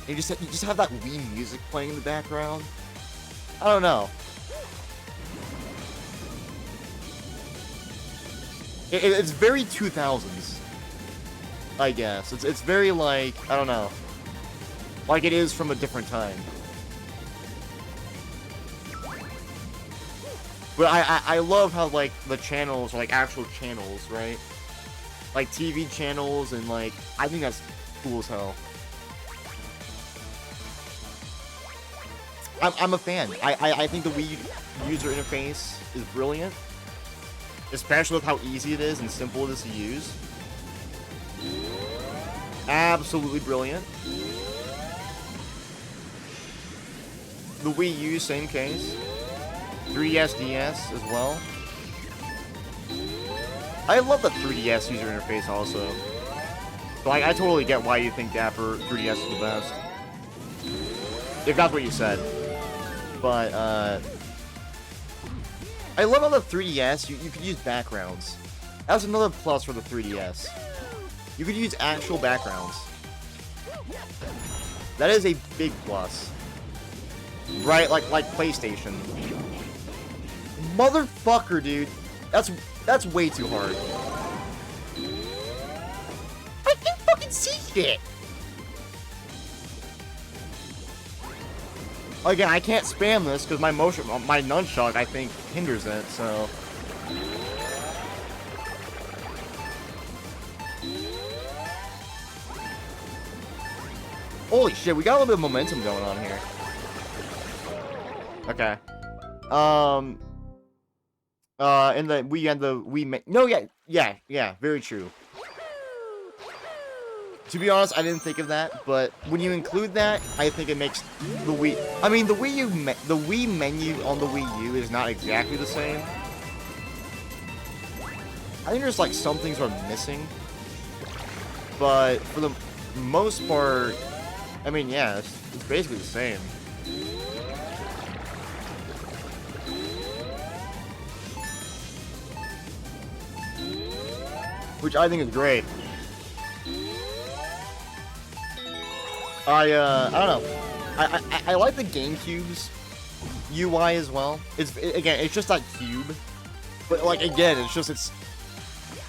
And you just have that Wii music playing in the background. I don't know. It's very 2000s, I guess. It's very, like, I don't know. Like it is from a different time. But I love how, like, the channels are, like, actual channels, right? Like, TV channels, and, like, I think that's cool as hell. I'm a fan. I think the Wii user interface is brilliant. Especially with how easy it is and simple it is to use. Absolutely brilliant. The Wii U, same case. 3DS, DS as well. I love the 3DS user interface also. So I totally get why you think Dapper 3DS is the best. If that's what you said. But, I love how the 3DS, you could use backgrounds. That was another plus for the 3DS. You could use actual backgrounds. That is a big plus. Right, like PlayStation. Motherfucker, dude. That's way too hard. I can fucking see shit! Again, I can't spam this because my nunchuck, I think, hinders it, so. Holy shit, we got a little bit of momentum going on here. Okay. And the Wii, no, yeah, very true. To be honest, I didn't think of that, but when you include that, I think it makes the Wii... I mean, the Wii menu on the Wii U is not exactly the same. I think there's, like, some things are missing. But for the most part, I mean, yeah, it's basically the same. Which I think is great. I don't know. I like the GameCube's UI as well. It's just that cube. But, like, again,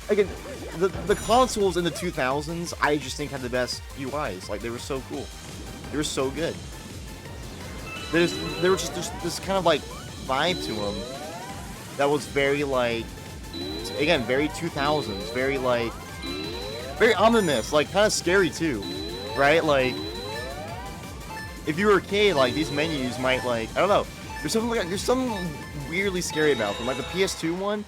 again, the consoles in the 2000s, I just think had the best UIs. Like, they were so cool. They were so good. There was just this kind of, like, vibe to them that was very, like, again, very 2000s. Very, like, very ominous. Like, kind of scary, too. Right? Like, if you were a kid, like, these menus might, like, I don't know. There's something weirdly scary about them. Like the PS2 one,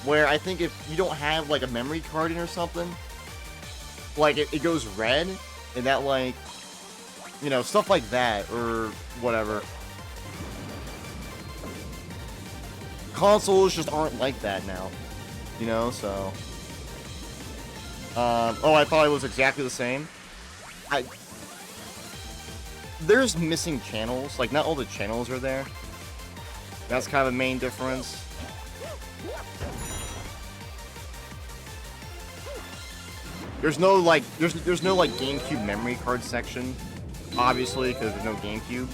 where I think if you don't have, like, a memory card in or something, like, it goes red, and that, like, you know, stuff like that, or whatever. Consoles just aren't like that now, you know, so. Oh, I thought it was exactly the same. There's missing channels, like, not all the channels are there. That's kind of a main difference. There's no, like, there's no, like, GameCube memory card section, obviously, because there's no GameCube.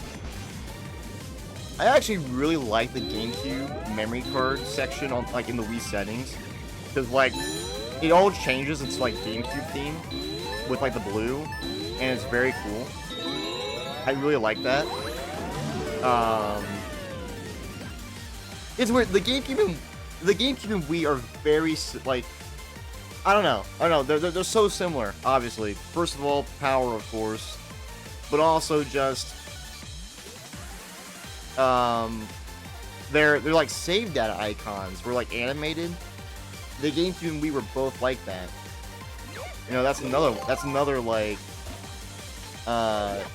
I actually really like the GameCube memory card section on, like, in the Wii settings, because, like, it all changes its, like, GameCube theme with, like, the blue, and it's very cool. I really like that. It's weird. The GameCube and Wii are very like, I don't know. They're so similar. Obviously, first of all, power, of course, but also just they're like save data icons were like animated. The GameCube and Wii were both like that. You know, that's another like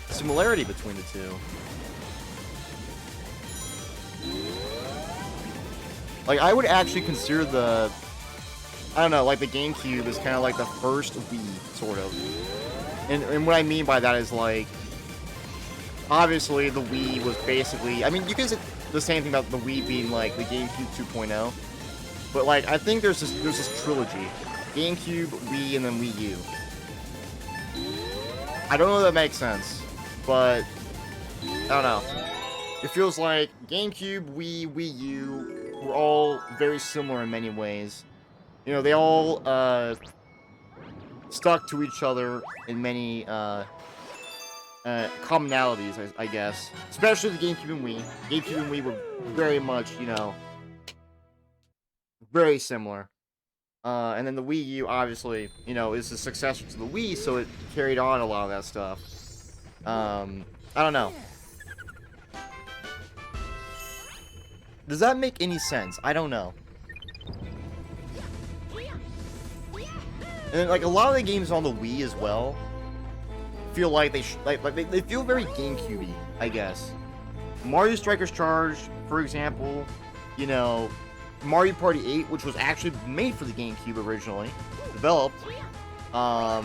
similarity between the two. Like, I would actually consider the, I don't know, like the GameCube is kind of like the first Wii, sort of. And what I mean by that is, like, obviously the Wii was basically, I mean, you can say the same thing about the Wii being like the GameCube 2.0, but like, I think there's this trilogy: GameCube, Wii, and then Wii U. I don't know if that makes sense, but I don't know. It feels like GameCube, Wii, Wii U were all very similar in many ways. You know, they all stuck to each other in many commonalities, I guess. Especially the GameCube and Wii. GameCube and Wii were very much, you know, very similar. And then the Wii U, obviously, you know, is the successor to the Wii, so it carried on a lot of that stuff. I don't know. Does that make any sense? I don't know. And like a lot of the games on the Wii as well feel like they they feel very GameCube-y, I guess. Mario Strikers Charge, for example, you know, Mario Party 8, which was actually made for the GameCube originally, developed. I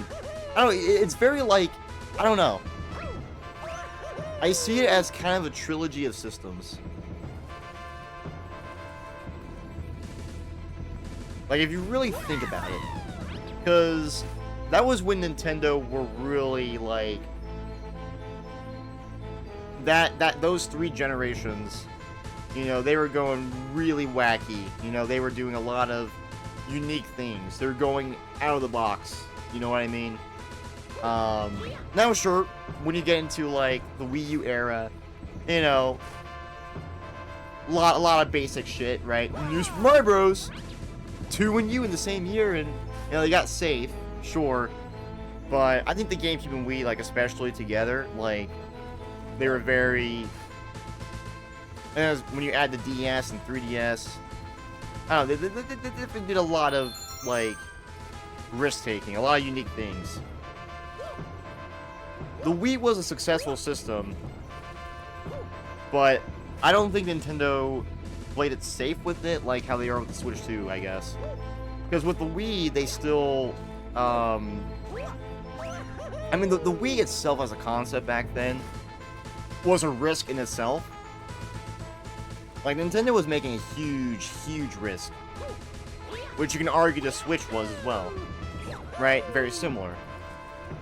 don't know, it's very like, I don't know. I see it as kind of a trilogy of systems. Like, if you really think about it, because that was when Nintendo were really, like, those 3 generations, you know, they were going really wacky. You know, they were doing a lot of unique things. They were going out of the box, you know what I mean? Now, sure, when you get into, like, the Wii U era, you know, a lot of basic shit, right? New Super Mario Bros. 2 and U in the same year, and, you know, they got safe, sure, but I think the GameCube and Wii, like, especially together, like, they were very, and when you add the DS and 3DS, I don't know, they did a lot of, like, risk-taking, a lot of unique things. The Wii was a successful system, but I don't think Nintendo played it safe with it, like how they are with the Switch 2, I guess. Because with the Wii, they still, I mean, the Wii itself as a concept back then was a risk in itself. Like, Nintendo was making a huge risk. Which you can argue the Switch was as well. Right? Very similar.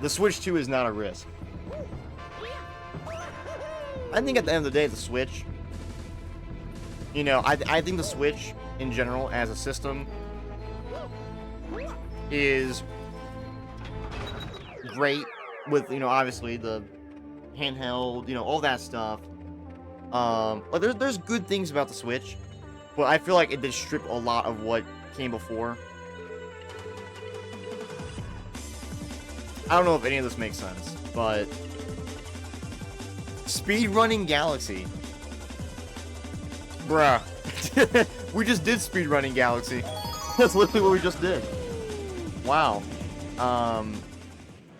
The Switch 2 is not a risk. I think at the end of the day, the Switch, you know, I think the Switch, in general, as a system, is great with, you know, obviously, the handheld, you know, all that stuff. But there's good things about the Switch, but I feel like it did strip a lot of what came before. I don't know if any of this makes sense, but Speedrunning Galaxy. Bruh. We just did Speedrunning Galaxy. That's literally what we just did. Wow. I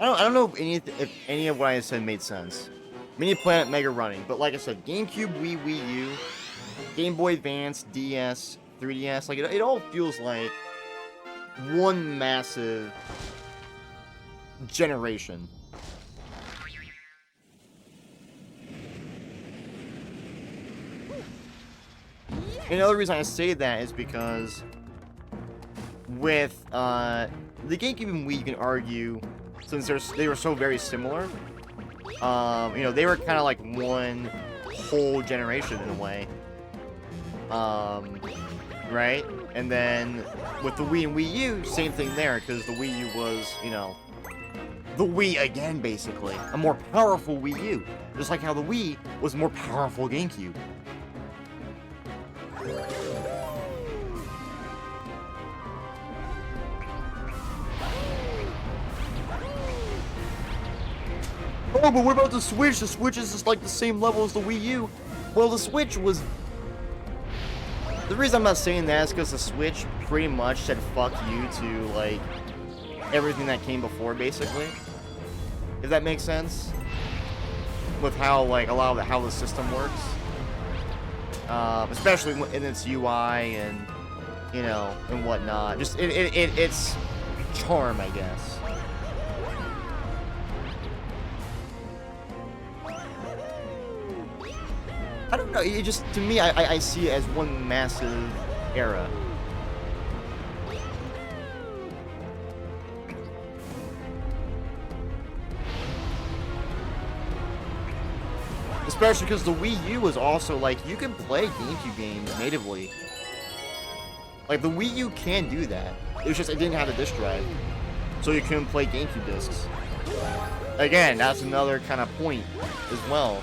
don't know if any of what I said made sense. Mini Planet Mega Running, but like I said, GameCube, Wii, Wii U, Game Boy Advance, DS, 3DS, like it all feels like one massive generation. Another reason I say that is because with the GameCube and Wii, you can argue, since they were so very similar, you know, they were kind of like one whole generation in a way. Right? And then with the Wii and Wii U, same thing there, because the Wii U was, you know, the Wii again, basically. A more powerful Wii U. Just like how the Wii was more powerful GameCube. Oh, but what about the Switch? The Switch is just like the same level as the Wii U. Well, the Switch was... The reason I'm not saying that is because the Switch pretty much said fuck you to, like, everything that came before, basically. If that makes sense. With how, like, a lot of how the system works. Especially in its UI and, you know, and whatnot. Just, it's charm, I guess. I don't know, it just, to me, I see it as one massive era. Especially because the Wii U was also, like, you can play GameCube games natively. Like, the Wii U can do that. It was just, it didn't have a disc drive. So you couldn't play GameCube discs. Again, that's another kind of point as well.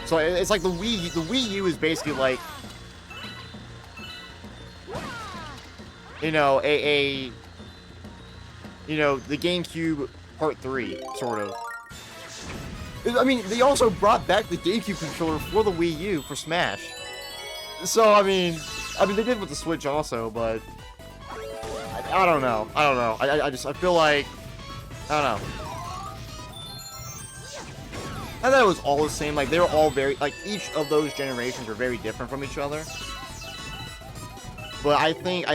So it's like the Wii U is basically like, you know, you know, the GameCube Part 3, sort of. I mean, they also brought back the GameCube controller for the Wii U for Smash. So, I mean, they did with the Switch also, but I don't know. I feel like, I don't know. I thought it was all the same, like, they were all very, like, each of those generations were very different from each other. But I think,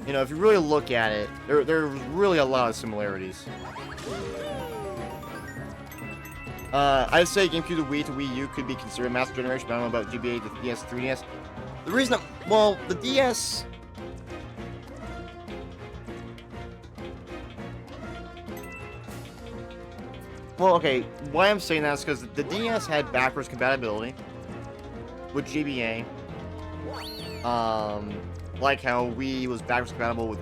you know, if you really look at it, there's really a lot of similarities. I'd say GameCube to Wii to Wii U could be considered Master Generation, but I don't know about GBA to DS, 3DS. The reason, well, the DS... Well, okay, why I'm saying that is because the DS had backwards compatibility with GBA. Like how Wii was backwards compatible with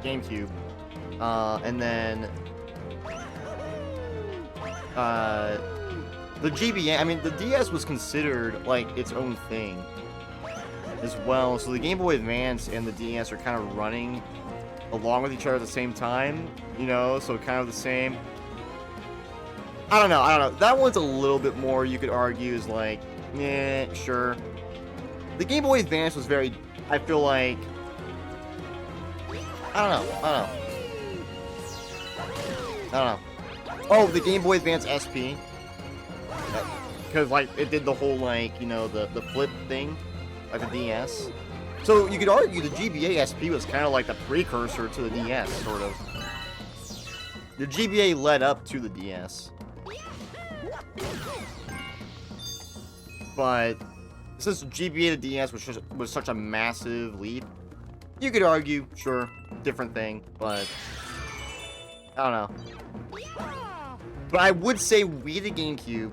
GameCube. And then the GBA, I mean, the DS was considered like its own thing as well. So the Game Boy Advance and the DS are kind of running along with each other at the same time, you know, so kind of the same. I don't know. That one's a little bit more, you could argue, is like, yeah, sure. The Game Boy Advance was very, I feel like, I don't know. Oh, the Game Boy Advance SP. Because, like, it did the whole, like, you know, the flip thing, like the DS. So, you could argue the GBA SP was kind of like the precursor to the DS, sort of. The GBA led up to the DS. But since GBA to DS was such a massive leap, you could argue, sure, different thing, but I don't know. But I would say Wii to GameCube,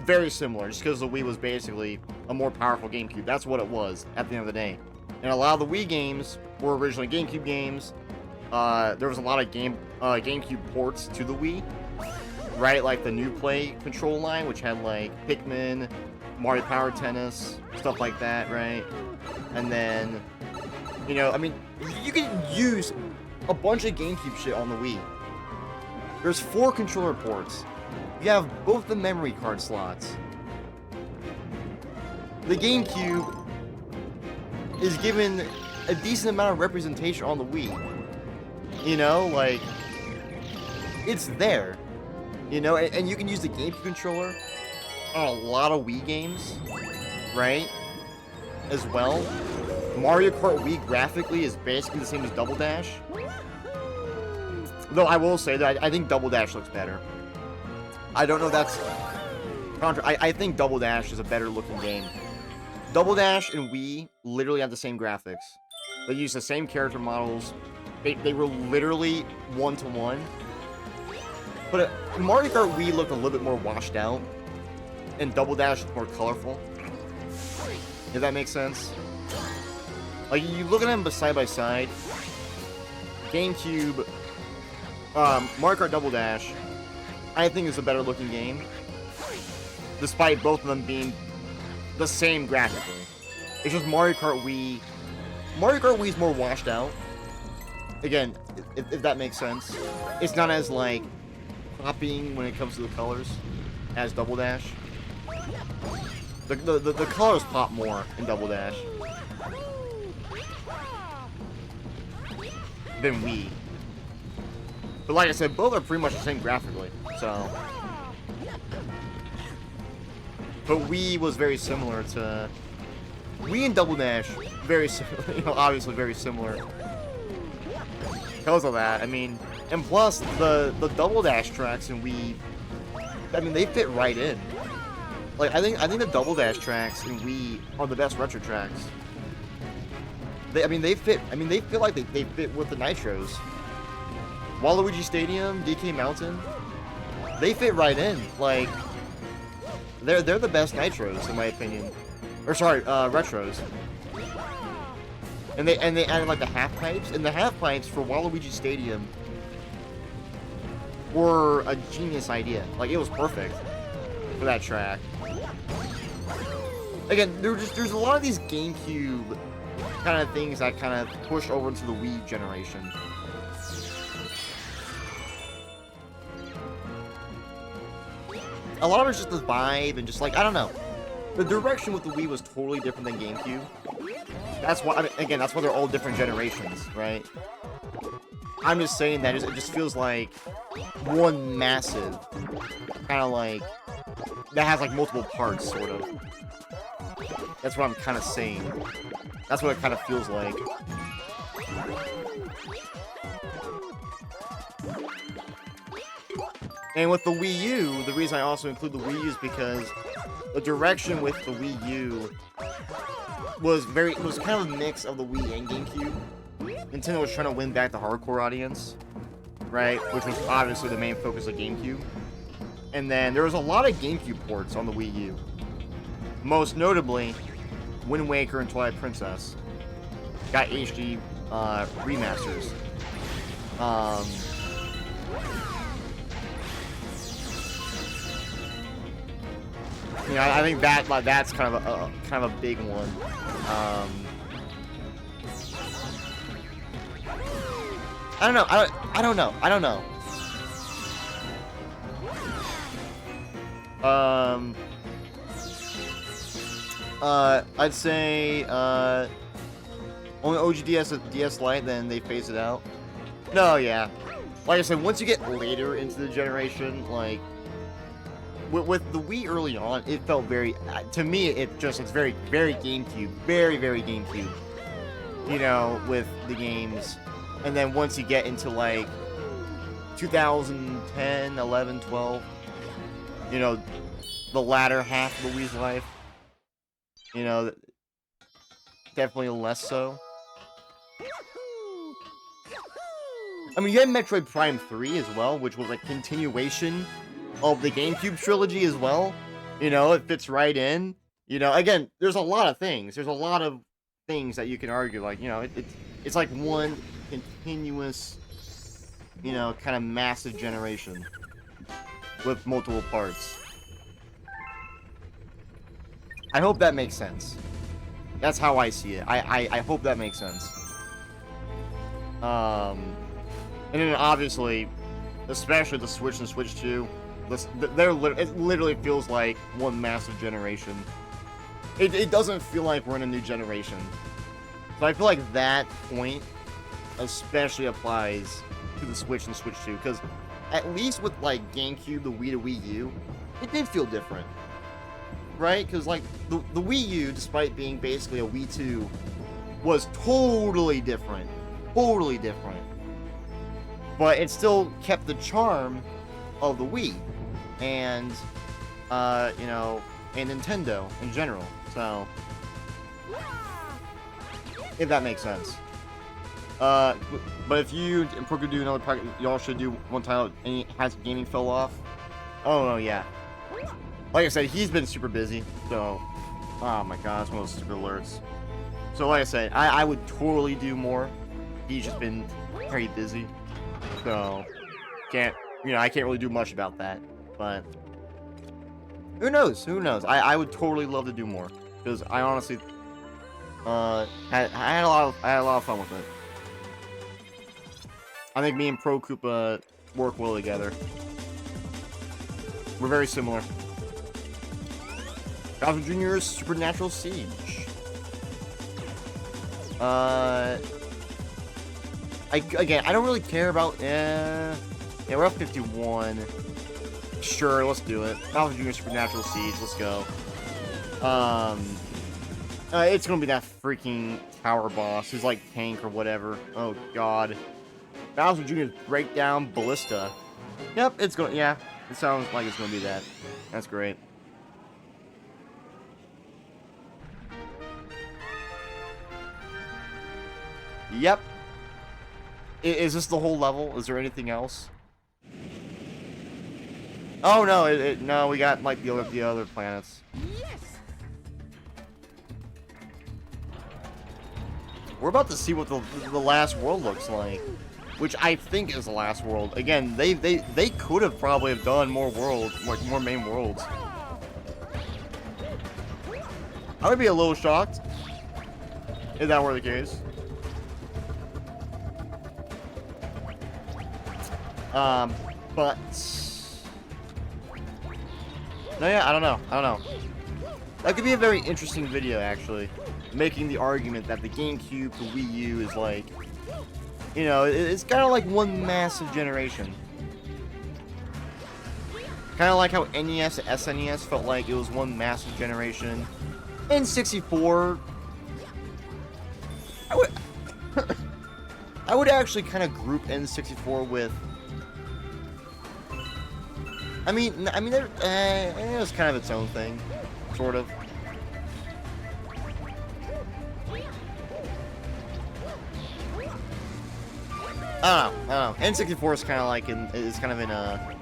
very similar, just because the Wii was basically a more powerful GameCube. That's what it was at the end of the day. And a lot of the Wii games were originally GameCube games. There was a lot of GameCube ports to the Wii. Right, like the New Play control line, which had like Pikmin, Mario Power Tennis, stuff like that, right? And then, you know, I mean, you can use a bunch of GameCube shit on the Wii. There's 4 controller ports. You have both the memory card slots. The GameCube is given a decent amount of representation on the Wii. You know, like, it's there. You know, and you can use the GameCube controller on a lot of Wii games, right? As well. Mario Kart Wii graphically is basically the same as Double Dash. Though I will say that I think Double Dash looks better. I don't know if that's... I think Double Dash is a better looking game. Double Dash and Wii literally have the same graphics. They use the same character models. They were literally one-to-one. But Mario Kart Wii looked a little bit more washed out, and Double Dash looked more colorful. If that makes sense. Like, you look at them side by side, GameCube, Mario Kart Double Dash, I think is a better looking game, despite both of them being the same graphically. It's just Mario Kart Wii is more washed out. Again, if that makes sense. It's not as, like, popping when it comes to the colors as Double Dash. The colors pop more in Double Dash than Wii. But like I said, both are pretty much the same graphically, so. But Wii was very similar to... Wii and Double Dash, very similar, you know, obviously very similar. Because of that, I mean, and plus, the Double Dash tracks in Wii, I mean, they fit right in. Like, I think the Double Dash tracks in Wii are the best retro tracks. They feel like they fit with the Nitros. Waluigi Stadium, DK Mountain, they fit right in. Like, they're the best Nitros in my opinion. Or sorry, retros. And they added like the half pipes, and the half pipes for Waluigi Stadium were a genius idea. Like, it was perfect for that track. Again, there's a lot of these GameCube kind of things that kind of push over into the Wii generation. A lot of it's just the vibe and just like, I don't know. The direction with the Wii was totally different than GameCube. That's why, I mean, again, that's why they're all different generations, right? I'm just saying that it just feels like one massive, kind of like, that has like multiple parts, sort of. That's what I'm kind of saying. That's what it kind of feels like. And with the Wii U, the reason I also include the Wii U is because the direction with the Wii U was kind of a mix of the Wii and GameCube. Nintendo was trying to win back the hardcore audience, right? Which was obviously the main focus of GameCube. And then there was a lot of GameCube ports on the Wii U. Most notably, Wind Waker and Twilight Princess got HD remasters. You know, I think that's kind of a big one. I don't know. I don't know. I'd say only OG DS Lite, then they phase it out. No, yeah. Like I said, once you get later into the generation, like with the Wii early on, it felt very, to me, it's very, very GameCube, very, very GameCube. You know, with the games, and then once you get into like 2010, 11, 12, you know, the latter half of the Wii's life, you know, definitely less so. I mean, you had Metroid Prime 3 as well, which was a continuation of the GameCube trilogy as well. You know, it fits right in. You know, again, there's a lot of things. There's a lot of things that you can argue. Like, you know, it's like one continuous, you know, kind of massive generation with multiple parts. I hope that makes sense. That's how I see it. I hope that makes sense. And then obviously, especially the Switch and Switch 2, it literally feels like one massive generation. It doesn't feel like we're in a new generation. So I feel like that point especially applies to the Switch and Switch 2, because at least with like GameCube, the Wii to Wii U, it did feel different. Right? Because like the Wii U, despite being basically a Wii 2, was totally different. Totally different. But it still kept the charm of the Wii and you know, and Nintendo in general. So if that makes sense. But if we're gonna do another project, y'all should do one title. Any has gaming fell off? Oh no, yeah. Like I said, he's been super busy. So, oh my god, it's one of those stupid alerts. So like I said, I would totally do more. He's just been very busy, so I can't really do much about that. But who knows? Who knows? I would totally love to do more because I honestly I had a lot of fun with it. I think me and Pro Koopa work well together. We're very similar. Bowser Jr.'s Supernatural Siege. Again, I don't really care about. Yeah, we're up 51. Sure, let's do it. Bowser Jr. Supernatural Siege. Let's go. It's gonna be that freaking tower boss who's like tank or whatever. Oh God. Bowser Jr.'s Breakdown Ballista. Yep, it's going. Yeah, it sounds like it's gonna be that. That's great. Yep. Is this the whole level? Is there anything else? Oh no, no, we got like the other planets. Yes. We're about to see what the last world looks like, which I think is the last world. Again, they could have probably have done more worlds, like more main worlds. I would be a little shocked if that were the case. But no, yeah, I don't know. That could be a very interesting video, actually, making the argument that the GameCube to Wii U is like, it's kind of like one massive generation. Kind of like how NES and SNES felt like it was one massive generation. N64, I would actually kind of group N64 with. I mean, it was kind of its own thing, sort of. I don't know. N64 is kind of like in a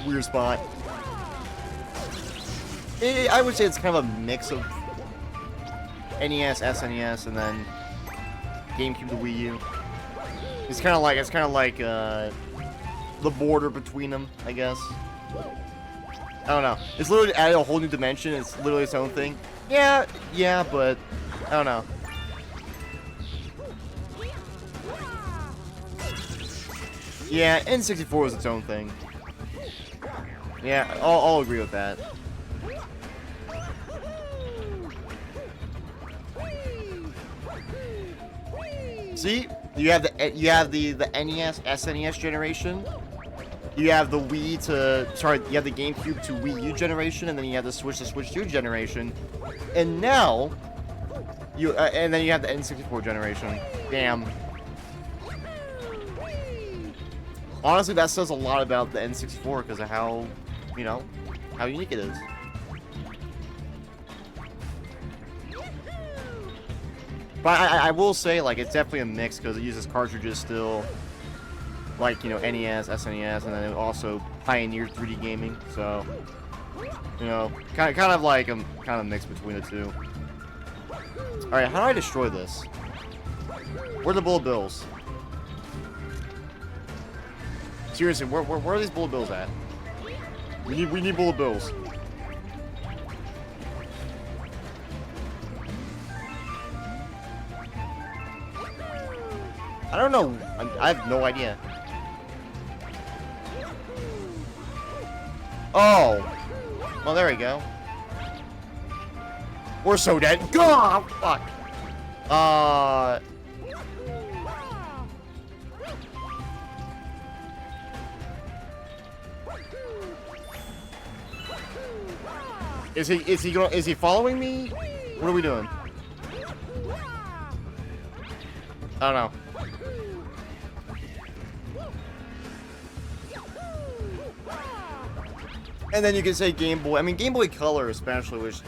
weird spot. I would say it's kind of a mix of NES, SNES, and then GameCube to Wii U. It's kind of like the border between them, I guess. I don't know. It's literally added a whole new dimension. It's literally its own thing. Yeah, but I don't know. Yeah, N64 is its own thing. Yeah, I'll agree with that. See, you have the NES, SNES generation. You have the you have the GameCube to Wii U generation, and then you have the Switch to Switch 2 generation, and now and then you have the N64 generation. Damn. Honestly, that says a lot about the N64 because of how unique it is. But I will say, like, it's definitely a mix because it uses cartridges still, like, NES, SNES, and then it also pioneered 3D gaming. So, kind of like a kind of mix between the two. All right, how do I destroy this? Where are the bullet bills? Seriously, where are these bullet bills at? We need bullet bills. I don't know. I have no idea. Oh. Well, there we go. We're so dead. God, fuck. Is he following me? What are we doing? I don't know. And then you can say Game Boy. I mean, Game Boy Color especially, which,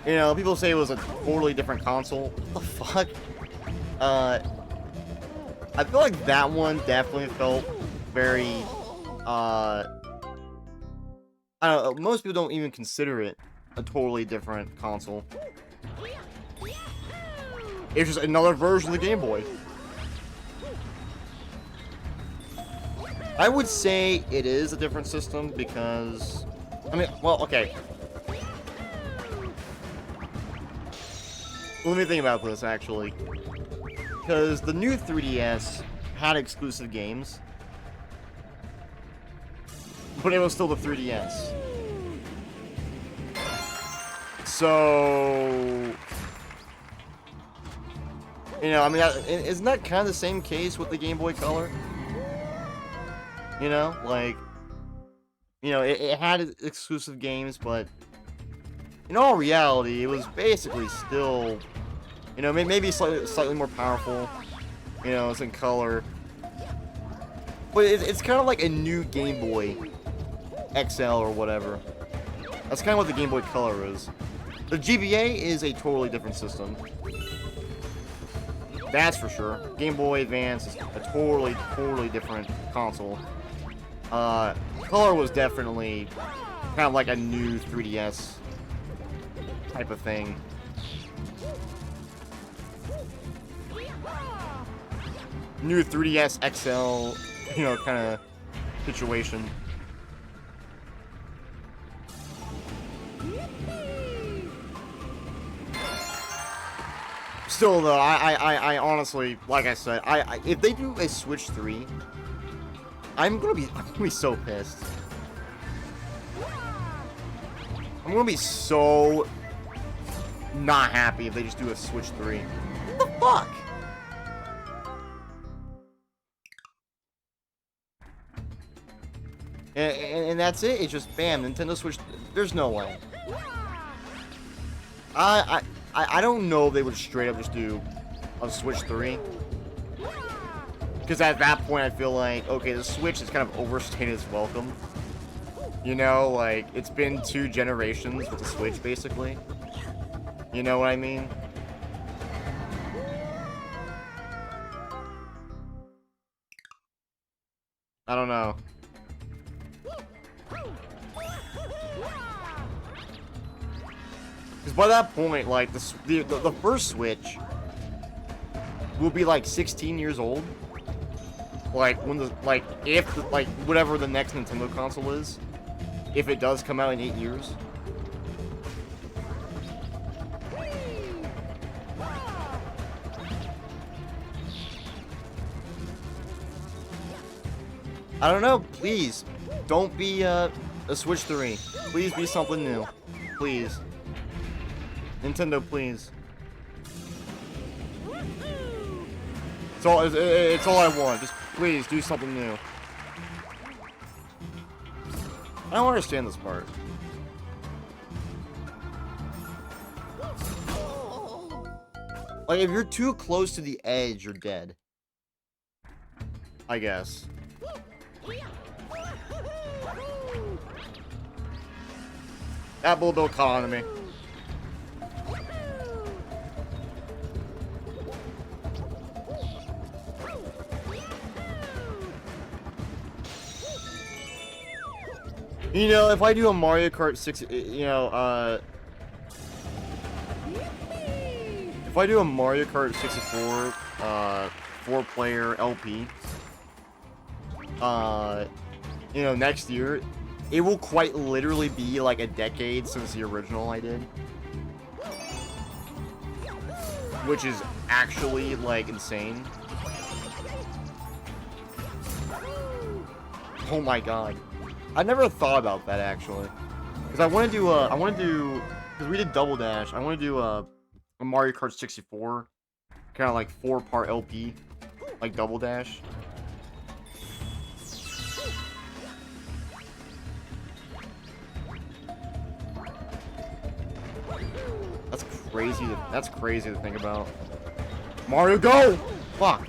people say it was a totally different console. What the fuck? I feel like that one definitely felt very, I don't know, most people don't even consider it a totally different console. It's just another version of the Game Boy. I would say it is a different system because, I mean, well, okay. Let me think about this, actually. Because the new 3DS had exclusive games, but it was still the 3DS. So, you know, I mean, isn't that kind of the same case with the Game Boy Color? You know, like, you know, it had exclusive games, but in all reality, it was basically still, you know, maybe slightly more powerful. You know, it's in color, but it's kind of like a new Game Boy XL or whatever. That's kind of what the Game Boy Color is. The GBA is a totally different system. That's for sure. Game Boy Advance is a totally different console. Color was definitely kind of like a new 3DS type of thing. New 3DS XL, you know, kind of situation. Still though, I honestly, like I said, if they do a Switch 3, I'm gonna be so pissed. I'm gonna be so not happy if they just do a Switch 3. What the fuck? And that's it. It's just bam, Nintendo Switch. There's no way. I don't know if they would straight up just do a Switch 3. Because at that point, I feel like, okay, the Switch is kind of overstated its welcome. You know, like, it's been 2 generations with the Switch, basically. You know what I mean? I don't know. Because by that point, like, the first Switch will be, like, 16 years old. Like, when the, like, if, like, whatever the next Nintendo console is. If it does come out in 8 years. I don't know, please. Don't be, a Switch 3. Please be something new. Please. Nintendo, please. It's all I want. Just please do something new. I don't understand this part. Like, if you're too close to the edge, you're dead. I guess. That Bullet Bill caught on to me. You know, if I do a Mario Kart 6, you know, if I do a Mario Kart 64, 4-player LP, you know, next year, it will quite literally be like a decade since the original I did. Which is actually, like, insane. Oh my god. I never thought about that, actually. Because I want to do, because we did Double Dash, I want to do a Mario Kart 64, kind of like 4-part LP, like Double Dash. That's crazy to think about. Mario, go! Fuck.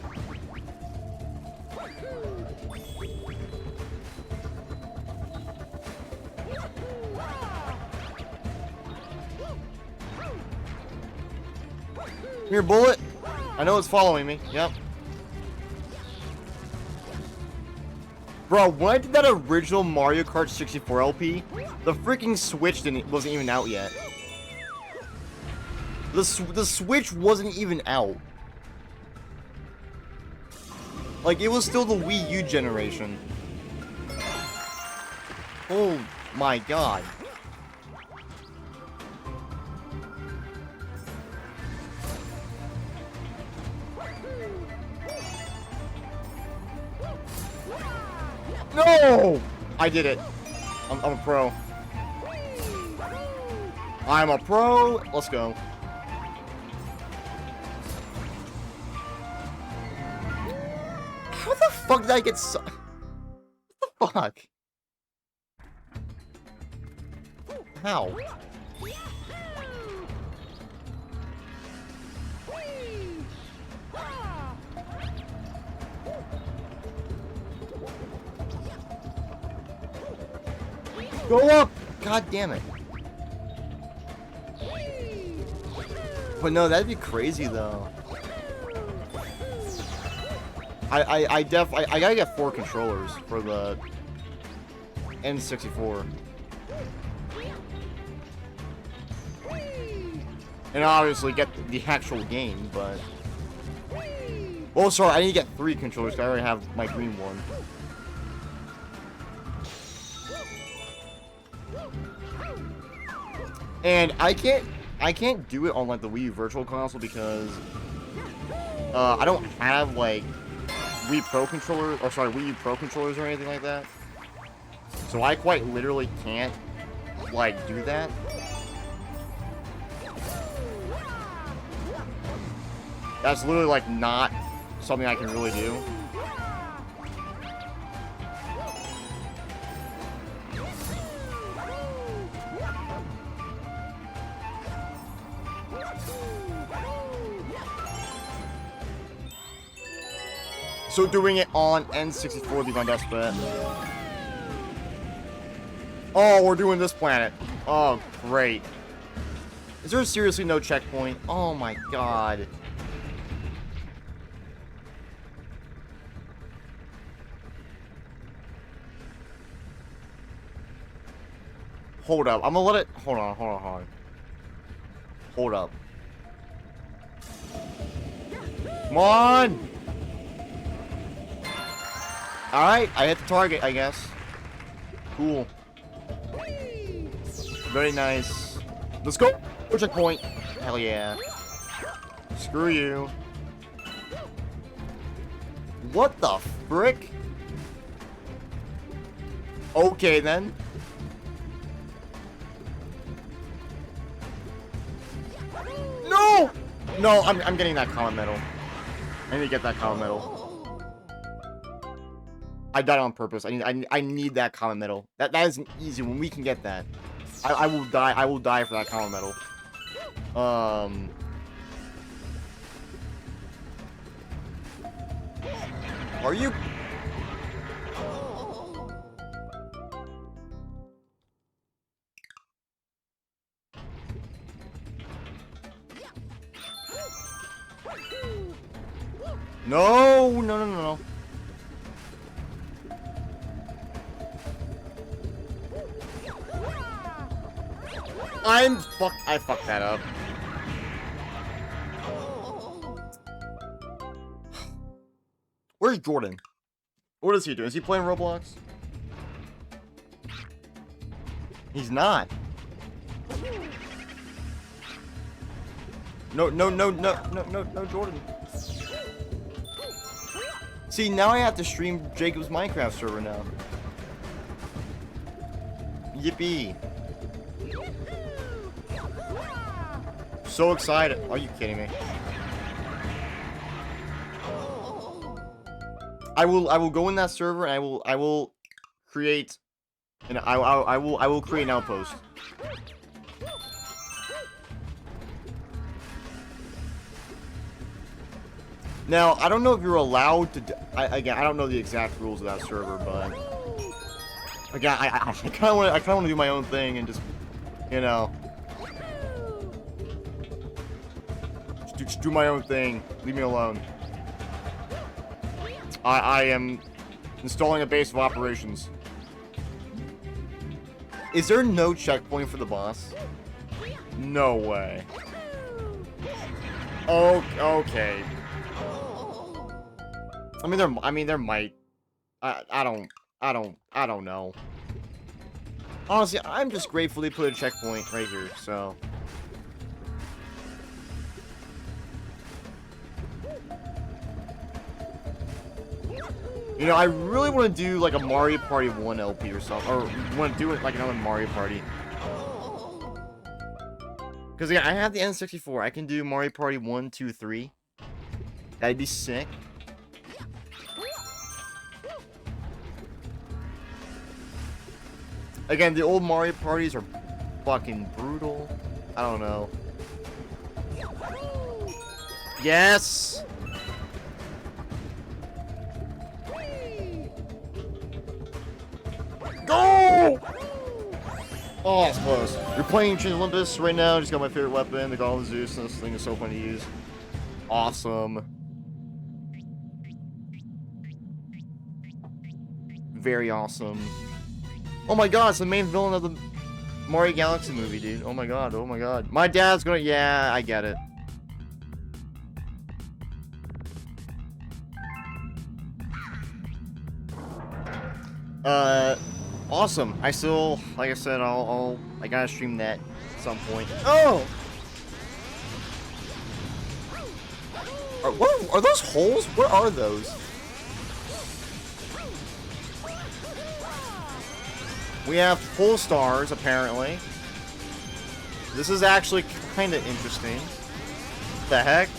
Here, Bullet. I know it's following me. Yep. Bro, when I did that original Mario Kart 64 LP, the freaking Switch wasn't even out yet. The Switch wasn't even out. Like, it was still the Wii U generation. Oh my god. No! I did it. I'm a pro. I'm a pro. Let's go. How the fuck did I get so... What the fuck? How? Go up! God damn it. But no, that'd be crazy though. I gotta get 4 controllers for the N64. And obviously get the actual game, but... Oh, sorry, I need to get 3 controllers, because I already have my green one. And I can't do it on, like, the Wii U Virtual Console, because... I don't have, like, Wii Pro controllers, or sorry, Wii U Pro controllers or anything like that. So I quite literally can't, like, do that. That's literally, like, not something I can really do. So doing it on N64 would be my best bet. Oh, we're doing this planet. Oh, great. Is there seriously no checkpoint? Oh my god. Hold up. I'm gonna let it... Hold on. Hold up. Come on! Alright, I hit the target, I guess. Cool. Very nice. Let's go! Checkpoint. Hell yeah. Screw you. What the frick? Okay, then. No! No, I'm getting that comet medal. I need to get that comet medal. I died on purpose. I need that comet medal. That is easy when we can get that. I will die. I will die for that comet medal. Are you? No. I fucked that up. Where's Jordan? What is he doing? Is he playing Roblox? He's not. No, Jordan. See, now I have to stream Jacob's Minecraft server now. Yippee. So excited. Are you kidding me? I will go in that server and I will create I will create an outpost. Now, I don't know if you're allowed to again, I don't know the exact rules of that server, but again, I kind of want to do my own thing and just, you know, just do my own thing. Leave me alone. I am installing a base of operations. Is there no checkpoint for the boss? No way. Oh, okay. I mean there might. I don't know. Honestly, I'm just grateful they put a checkpoint right here, so... You know, I really want to do like a Mario Party 1 LP or something, or want to do it like another Mario Party. Because yeah, I have the N64. I can do Mario Party 1, 2, 3. That'd be sick. Again, the old Mario parties are fucking brutal. I don't know. Yes! Go! Oh, that's close. You're playing Trin Olympus right now. Just got my favorite weapon, the Golem Zeus, and this thing is so fun to use. Awesome. Very awesome. Oh my god, it's the main villain of the Mario Galaxy movie, dude. Oh my god, oh my god. My dad's gonna... Yeah, I get it. Awesome. I still, like I said, I gotta stream that at some point. Oh! What are those holes? What are those? We have pole stars, apparently. This is actually kind of interesting. What the heck?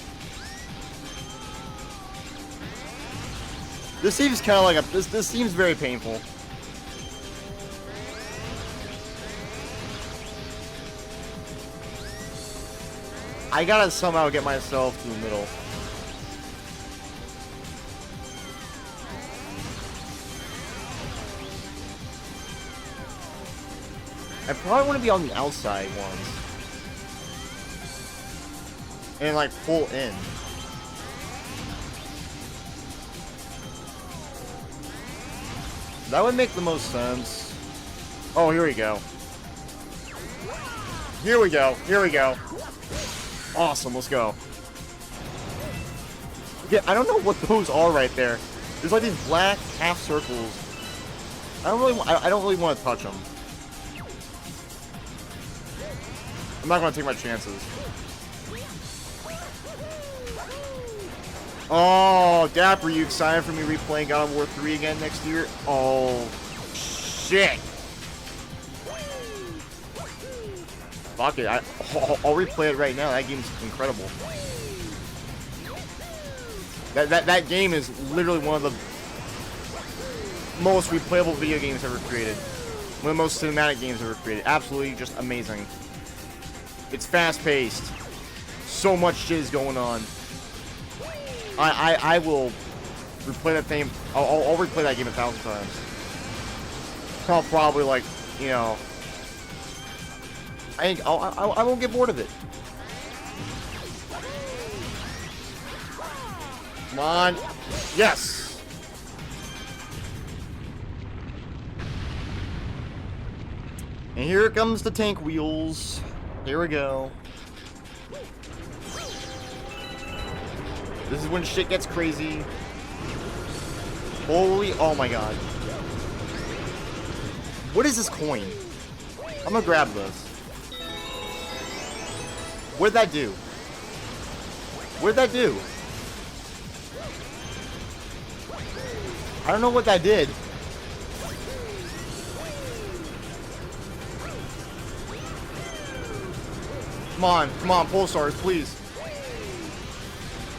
This seems kind of like a... This seems very painful. I gotta somehow get myself to the middle. I probably want to be on the outside ones. And like pull in. That would make the most sense. Oh, here we go. Here we go. Here we go. Awesome, let's go. Yeah, I don't know what those are right there. There's like these black half circles. I don't really want to touch them. I'm not gonna take my chances. Oh, Dapper, you excited for me replaying God of War 3 again next year? Oh, shit. Fuck it, I'll replay it right now. That game's incredible. That game is literally one of the most replayable video games ever created. One of the most cinematic games ever created. Absolutely just amazing. It's fast-paced. So much shit is going on. I will replay that thing. I'll replay that game 1,000 times. I'll probably, like, you know... I won't get bored of it. Come on. Yes! And here comes the tank wheels. Here we go. This is when shit gets crazy. Holy, oh my god. What is this coin? I'm gonna grab this. What did that do? What did that do? I don't know what that did. Come on, pole stars, please.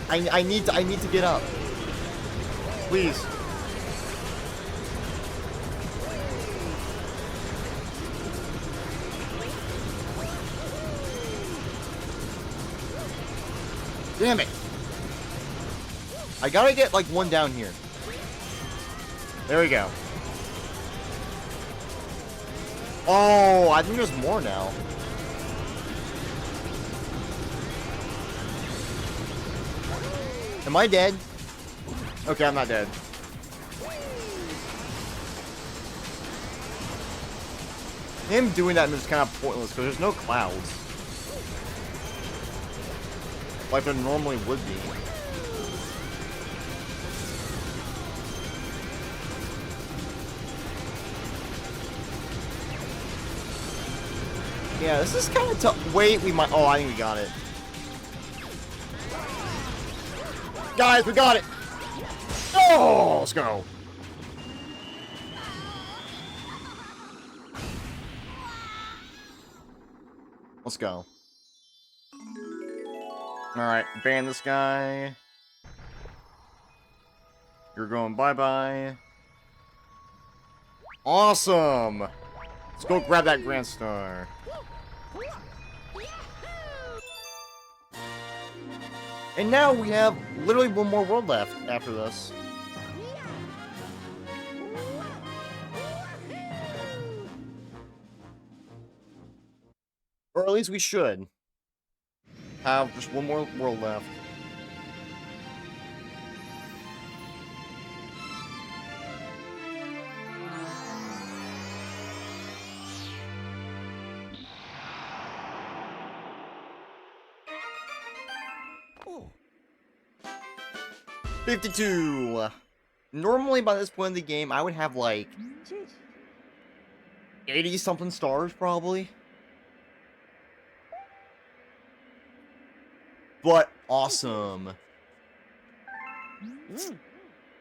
I need to get up. Please. Damn it. I gotta get like one down here. There we go. Oh, I think there's more now. Am I dead? Okay, I'm not dead. Him doing that is kind of pointless because there's no clouds. Like there normally would be. Yeah, this is kind of tough. Wait, we might... Oh, I think we got it. Guys, we got it! Oh, let's go. Let's go. Alright, ban this guy. You're going bye-bye. Awesome! Let's go grab that Grand Star. And now we have literally one more world left after this. Or at least we should have just one more world left. Oh. 52. Normally by this point in the game, I would have like 80-something stars probably. But awesome.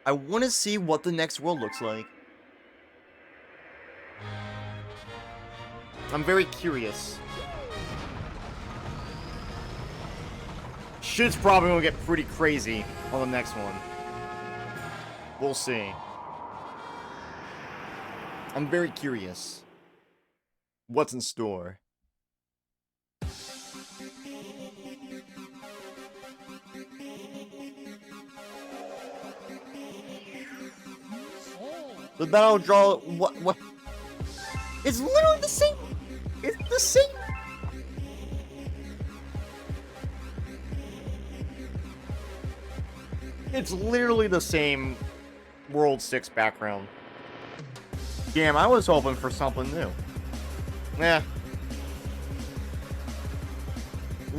I want to see what the next world looks like. I'm very curious. Shit's probably gonna get pretty crazy on the next one. We'll see. I'm very curious. What's in store? The battle draw. What? It's literally the same. It's the same. It's literally the same World 6 background. Damn, I was hoping for something new. Yeah.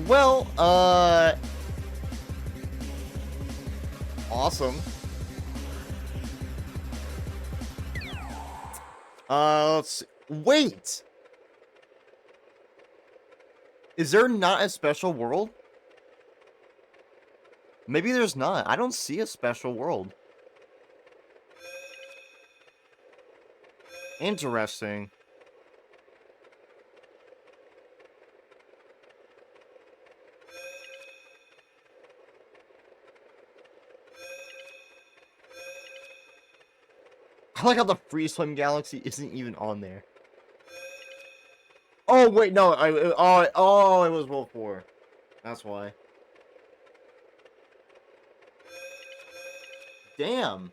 Well, awesome. Let's see. Wait! Is there not a special world? Maybe there's not. I don't see a special world. Interesting. I like how the Free Swim Galaxy isn't even on there. Oh, wait, no. Oh, it was World 4. That's why. Damn.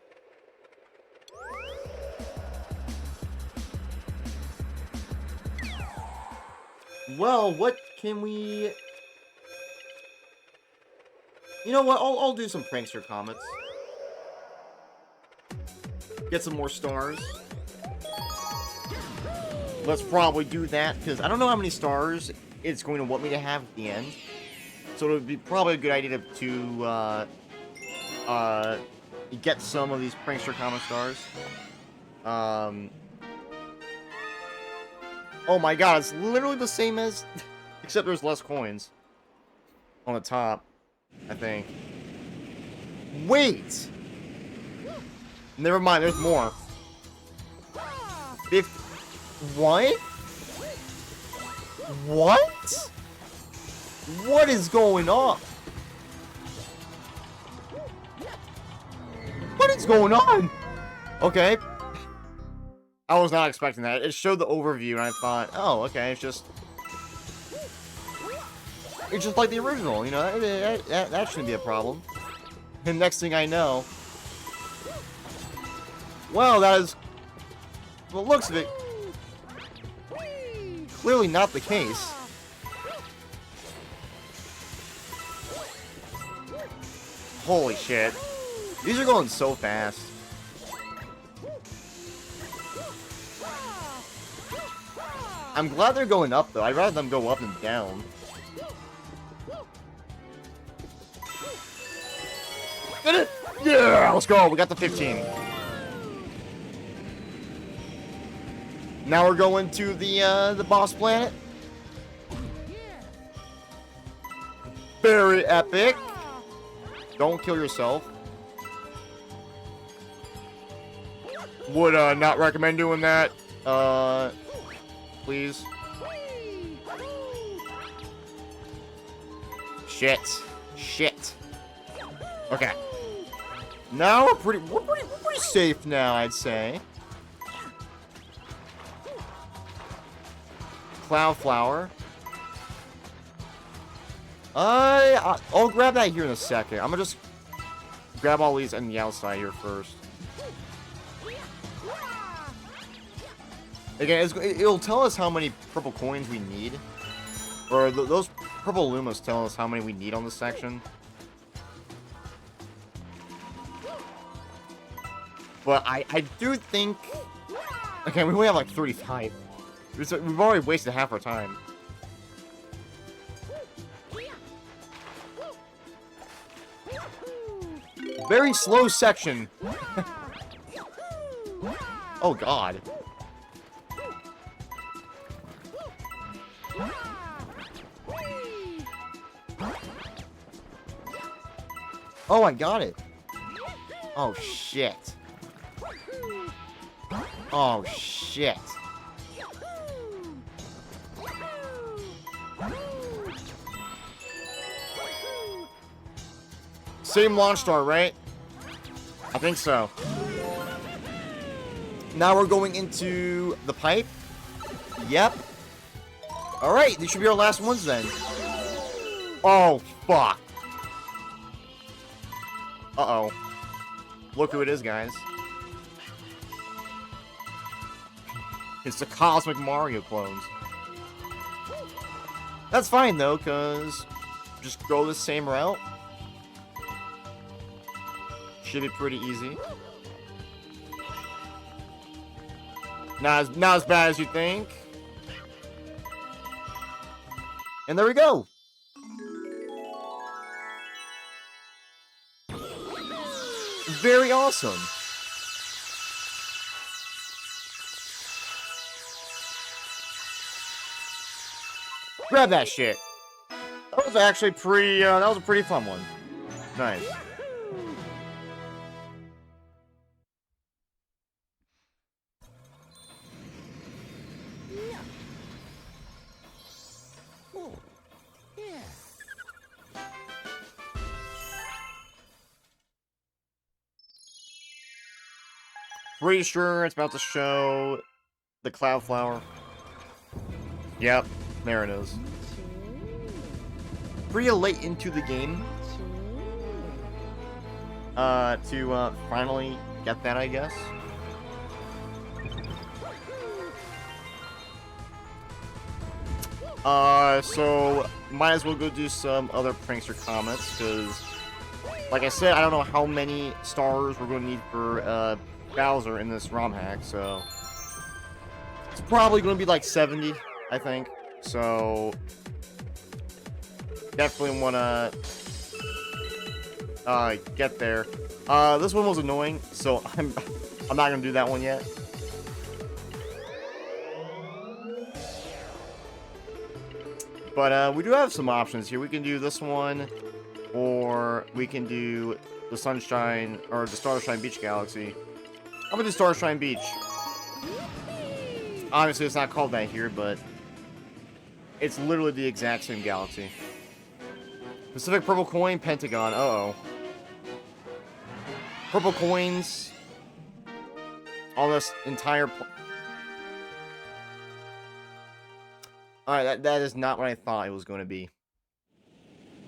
Well, what can we... You know what? I'll do some prankster comments. Get some more stars. Let's probably do that, because I don't know how many stars it's going to want me to have at the end. So it would be probably a good idea to get some of these prankster comment stars. Oh my god, it's literally the same as... Except there's less coins. On the top, I think. Wait! Never mind, there's more. 50... What? What? What is going on? What is going on? Okay. I was not expecting that. It showed the overview and I thought, oh, okay, it's just like the original, you know, that shouldn't be a problem. And next thing I know, well, that is, well, looks of it, clearly not the case. Holy shit. These are going so fast. I'm glad they're going up, though. I'd rather them go up and down. Get it! Yeah, let's go. We got the 15. Now we're going to the boss planet. Very epic. Don't kill yourself. Would not recommend doing that. Please. Shit. Okay. Now we're pretty safe now, I'd say. Cloud flower. I'll grab that here in a second. I'm gonna just grab all these on the outside here first. Again, it'll tell us how many purple coins we need. Or those purple Lumas tell us how many we need on this section. But I do think... Okay, we only have like 35. We've already wasted half our time. Very slow section. Oh, God. Oh, I got it. Oh, shit. Oh, shit. Same launch star, right? I think so. Now we're going into the pipe. Yep. Alright, these should be our last ones then. Oh, fuck. Uh-oh. Look who it is, guys. It's the Cosmic Mario clones. That's fine, though, because just go the same route. Should be pretty easy. Not as bad as you think. And there we go. Very awesome. Grab that shit. That was actually pretty, that was a pretty fun one. Nice. Pretty sure it's about to show the cloud flower. Yep, there it is. Pretty late into the game to finally get that, I guess. So might as well go do some other prankster comments, because like I said, I don't know how many stars we're going to need for Bowser in this ROM hack, so it's probably going to be like 70, I think. So definitely want to get there. This one was annoying, so I'm not going to do that one yet. But we do have some options here. We can do this one, or we can do the Sunshine, or the Starshine Beach Galaxy. I'm gonna do Starshine Beach. Obviously, it's not called that here, but it's literally the exact same galaxy. Pacific Purple Coin, Pentagon. Uh-oh. Purple coins on this entire... Alright, that is not what I thought it was going to be.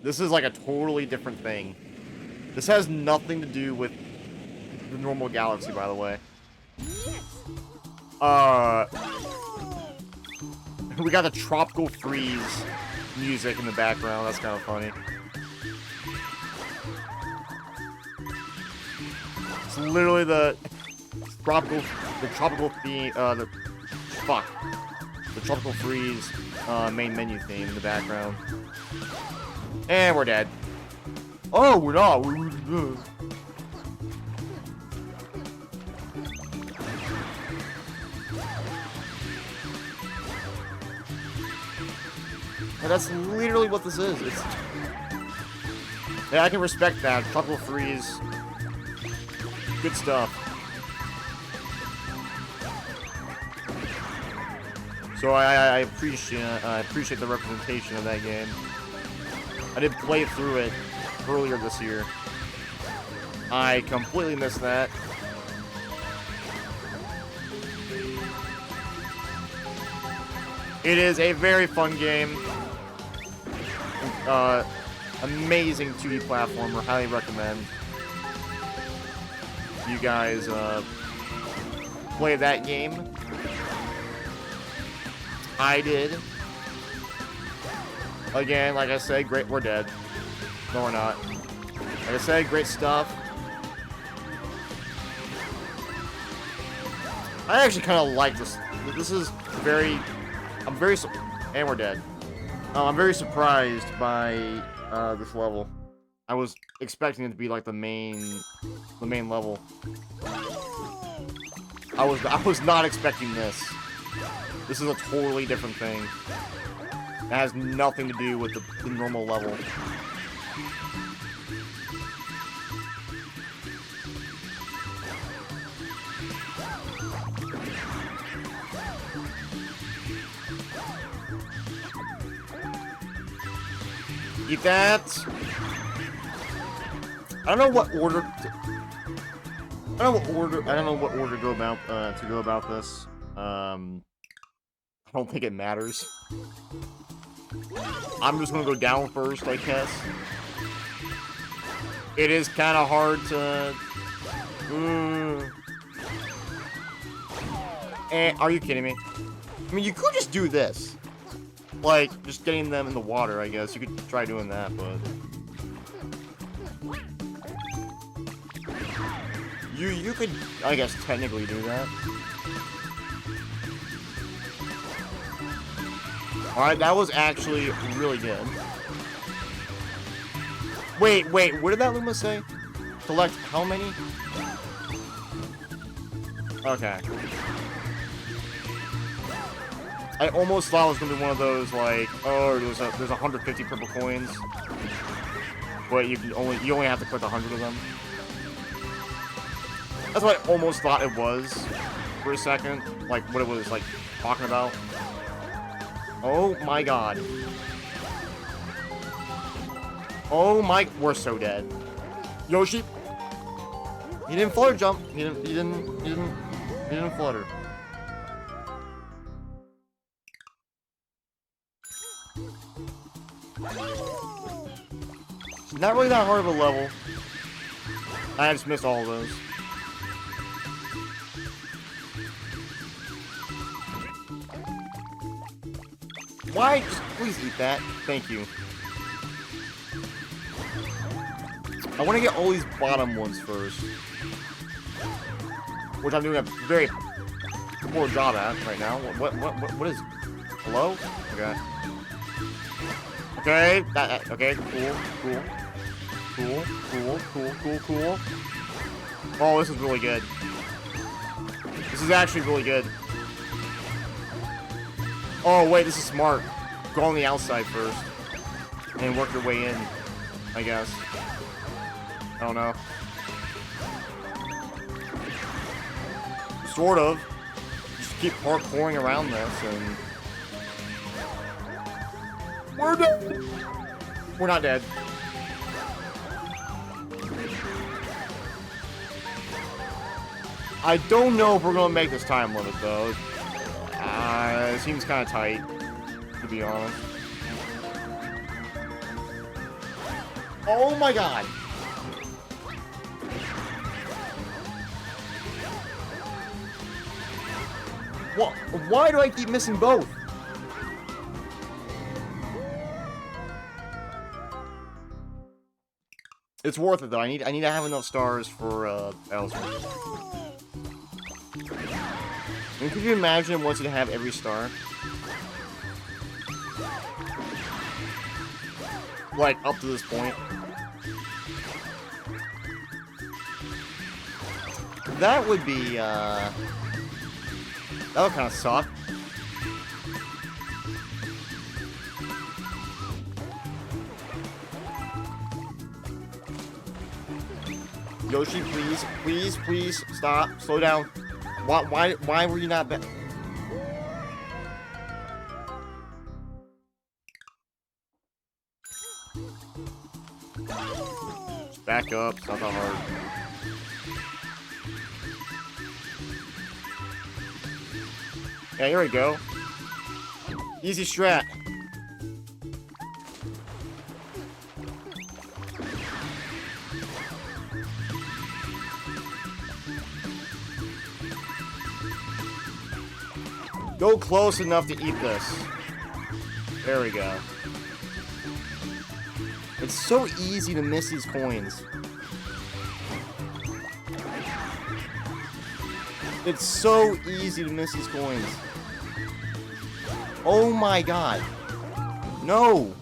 This is like a totally different thing. This has nothing to do with the normal galaxy, by the way. We got the Tropical Freeze music in the background. That's kind of funny. It's literally the tropical theme, the Tropical Freeze main menu theme in the background. And we're dead. Oh, we're not. And that's literally what this is. Yeah, I can respect that. Couple freeze. Good stuff. So I appreciate the representation of that game. I did play through it earlier this year. I completely missed that. It is a very fun game. Amazing 2D platformer. Highly recommend you guys play that game. I did. Again, like I said, great. We're dead. No, we're not. Like I said, great stuff. I actually kind of like this. This is very. I'm very. And we're dead. I'm very surprised by this level. I was expecting it to be like the main level. I was not expecting this. This is a totally different thing. It has nothing to do with the normal level. Eat that. I don't know what order. I don't know what order to go about this. I don't think it matters. I'm just gonna go down first, I guess. It is kind of hard to. Are you kidding me? I mean, you could just do this. Like, just getting them in the water, I guess. You could try doing that, but... You could, I guess, technically do that. Alright, that was actually really good. Wait, what did that Luma say? Collect how many? Okay. I almost thought it was gonna be one of those like, oh, there's 150 purple coins, but you only have to collect 100 of them. That's what I almost thought it was for a second, like what it was like talking about. Oh my god. Oh my, we're so dead. Yoshi, he didn't flutter jump. He didn't flutter. It's not really that hard of a level. I just missed all of those. Why? Just please eat that. Thank you. I want to get all these bottom ones first. Which I'm doing a very poor job at right now. What is... Hello? Okay. Okay, okay, cool. Oh, this is really good. This is actually really good. Oh, wait, this is smart. Go on the outside first. And work your way in, I guess. I don't know. Sort of. Just keep pouring around this and... We're dead! We're not dead. I don't know if we're gonna make this time limit, though. It seems kind of tight, to be honest. Oh my god! What? Why do I keep missing both? It's worth it though. I need to have enough stars for Ellsworth. And could you imagine once you have every star? Like up to this point. That would be that would kind of suck. Yoshi, please, please, please, stop, slow down. Why were you not back? Back up, it's not that hard. Yeah, here we go. Easy strat. Go close enough to eat this. There we go. It's so easy to miss these coins. It's so easy to miss these coins. Oh my god. No!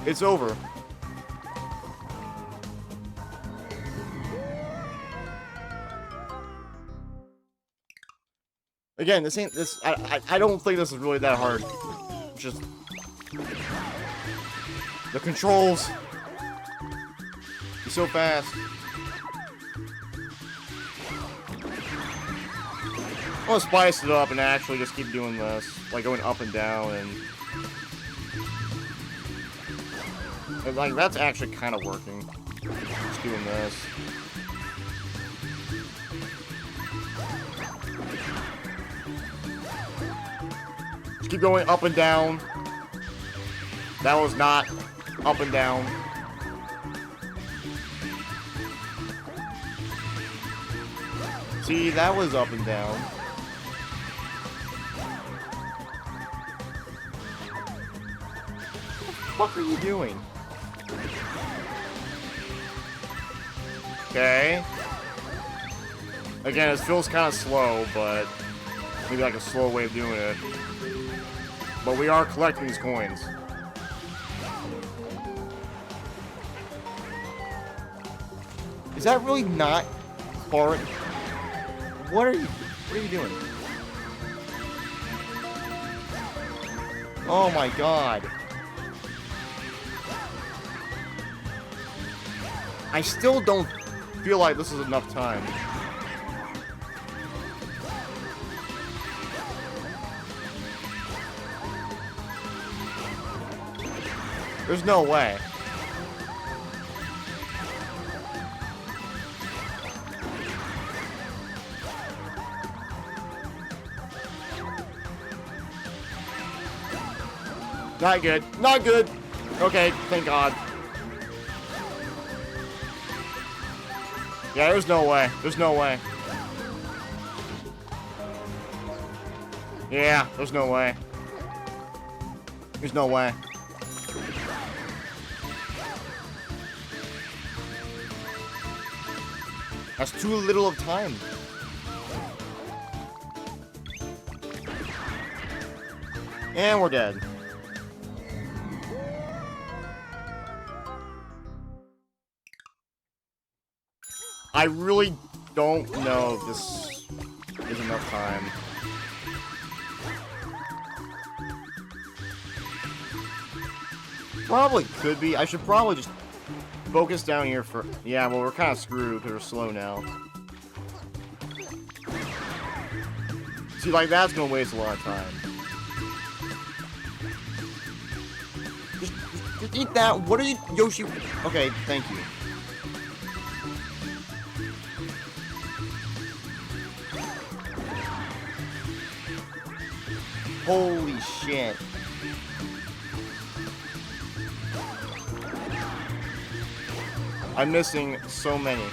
It's over. Again, this ain't this. I don't think this is really that hard. Just the controls. You're so fast. I'm gonna spice it up and actually just keep doing this, like going up and down and like that's actually kind of working. Just doing this. Keep going up and down. That was not up and down. See, that was up and down. What are you doing? Okay. Again, it feels kind of slow, but maybe like a slow way of doing it. But we are collecting these coins. Is that really not hard? What are you doing? Oh my god. I still don't feel like this is enough time. There's no way. Not good. Not good. Okay, thank God. Yeah, there's no way. There's no way. Yeah, there's no way. There's no way. That's too little of time. And we're dead. I really don't know if this is enough time. Probably could be. I should probably just focus down here for... Yeah, well, we're kind of screwed because we're slow now. See, like, that's going to waste a lot of time. Just eat that. What are you... Yoshi... Okay, thank you. Holy shit. I'm missing so many.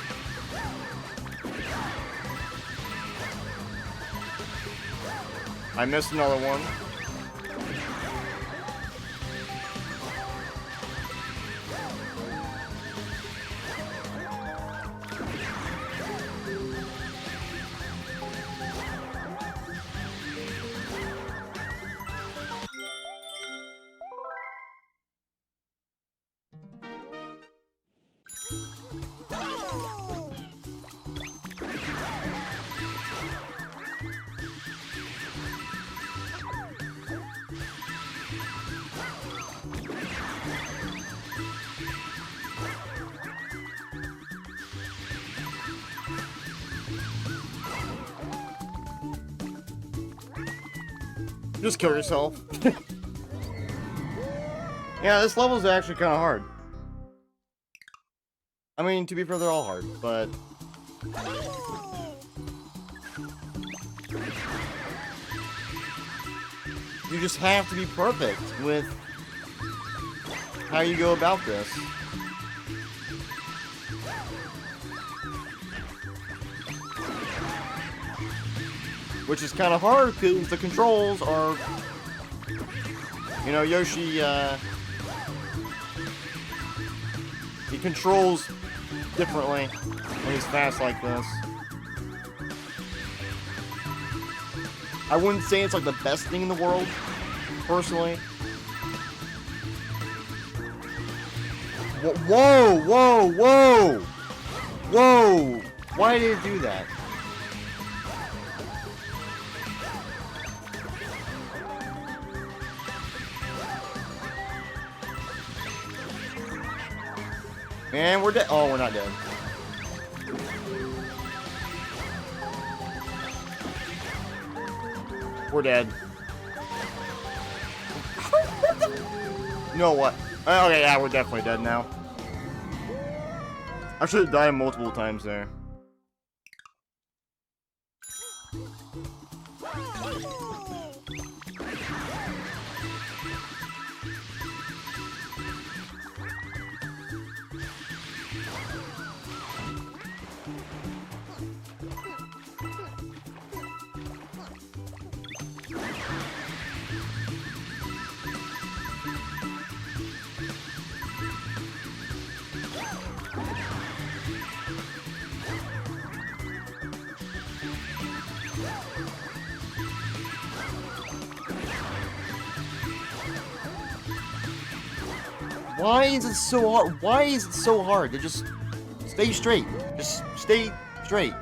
I missed another one. Just kill yourself. Yeah, this level is actually kind of hard. I mean, to be fair, they're all hard, but... You just have to be perfect with how you go about this. Which is kind of hard because the controls are... You know, Yoshi, he controls differently when he's fast like this. I wouldn't say it's like the best thing in the world, personally. Whoa, whoa, whoa! Whoa! Why did it do that? And we're dead. Oh, we're not dead. We're dead. You know what? Okay, yeah, we're definitely dead now. I should have died multiple times there. Why is it so hard? Why is it so hard to just stay straight? Just stay straight.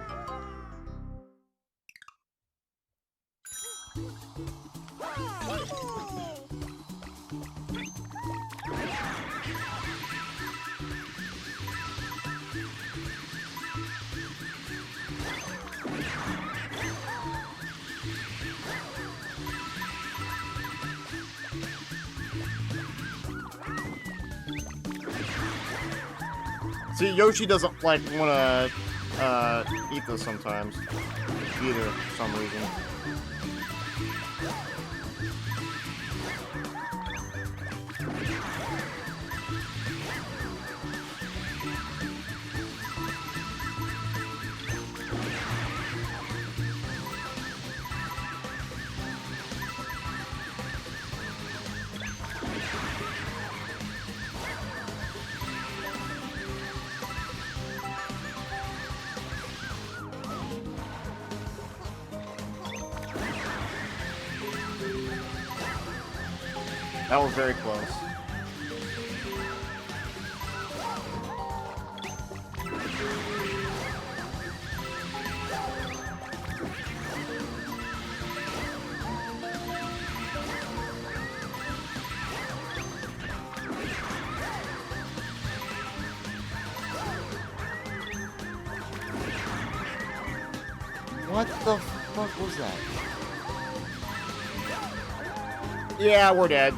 See, Yoshi doesn't like want to eat this sometimes, either for some reason. That was very close. What the fuck was that? Yeah, we're dead.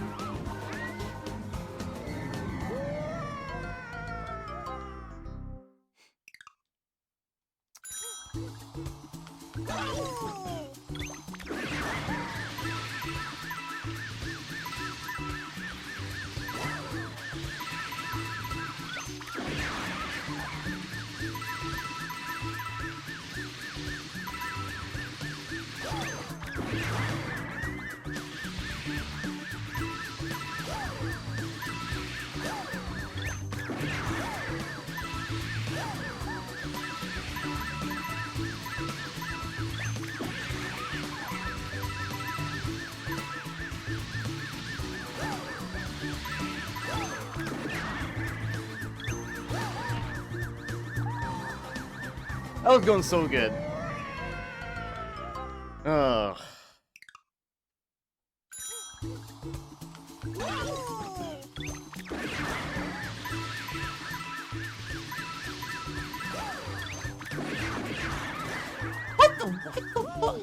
That was going so good. Ugh. What the fuck?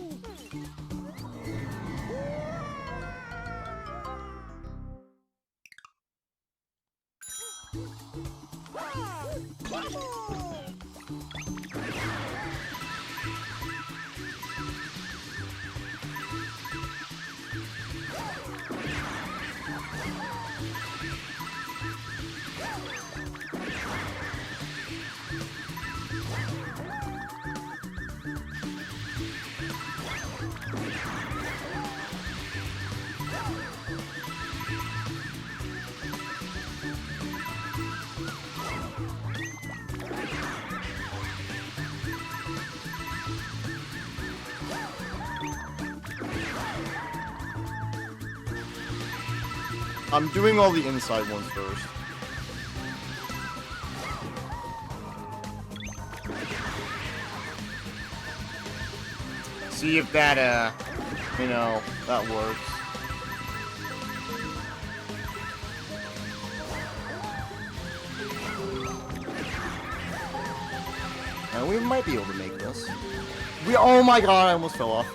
I'm doing all the inside ones first. See if that, you know, that works. And we might be able to make this. Oh my god, I almost fell off.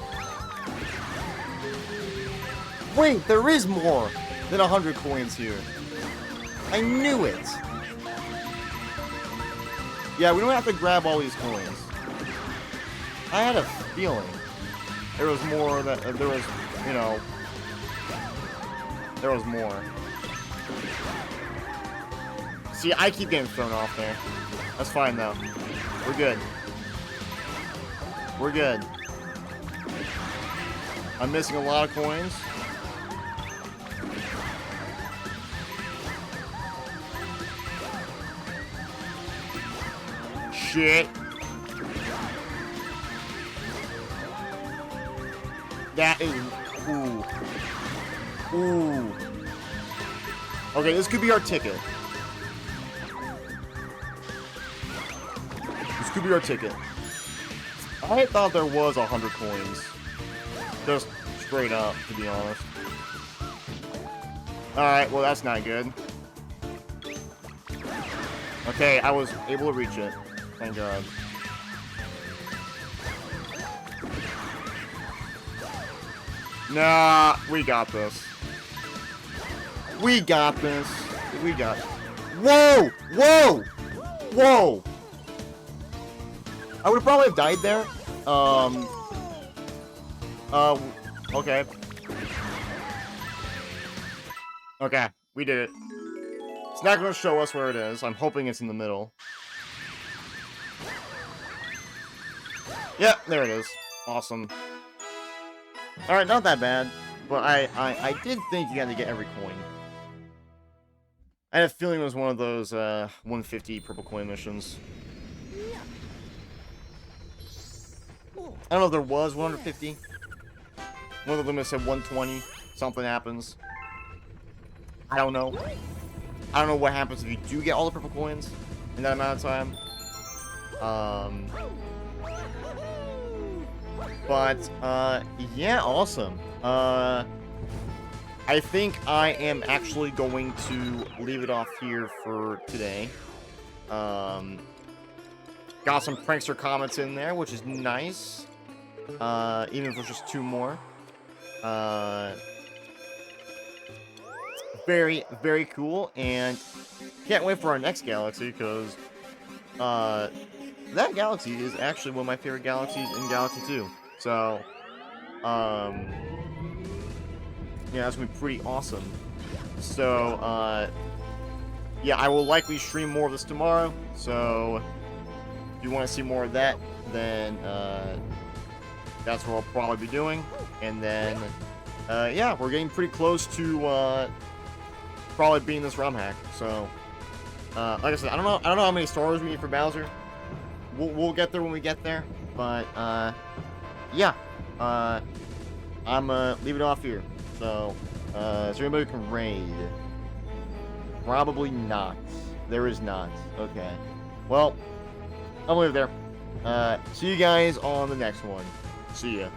Wait, there is more than 100 coins here. I knew it. Yeah, we don't have to grab all these coins. I had a feeling there was more that there was, you know, there was more. See, I keep getting thrown off there. That's fine though. We're good. We're good. I'm missing a lot of coins. Shit. That is... Ooh. Ooh. Okay, this could be our ticket. This could be our ticket. I thought there was 100 coins. Just straight up, to be honest. Alright, well that's not good. Okay, I was able to reach it. Thank God. Nah, we got this. We got this. We got... Whoa! Whoa! Whoa! I would probably have died there. Okay. Okay, we did it. It's not going to show us where it is. I'm hoping it's in the middle. Yep, there it is. Awesome. Alright, not that bad. But I did think you had to get every coin. I had a feeling it was one of those 150 purple coin missions. I don't know if there was 150. One of them said 120. Something happens. I don't know. I don't know what happens if you do get all the purple coins in that amount of time. But, yeah, awesome. I think I am actually going to leave it off here for today. Got some prankster comments in there, which is nice. Even if it's just 2 more. Very, very cool, and can't wait for our next galaxy, because, that galaxy is actually one of my favorite galaxies in Galaxy 2. So, yeah, that's gonna be pretty awesome. So, yeah, I will likely stream more of this tomorrow, so if you want to see more of that, then, that's what I'll probably be doing. And then, yeah, we're getting pretty close to, probably beating this ROM hack. So, like I said, I don't know how many stars we need for Bowser. We'll get there when we get there. But, yeah, I'm leave it off here. So, is there anybody who can raid? Probably not. There is not. Okay. Well, I'll leave it there. See you guys on the next one. See ya.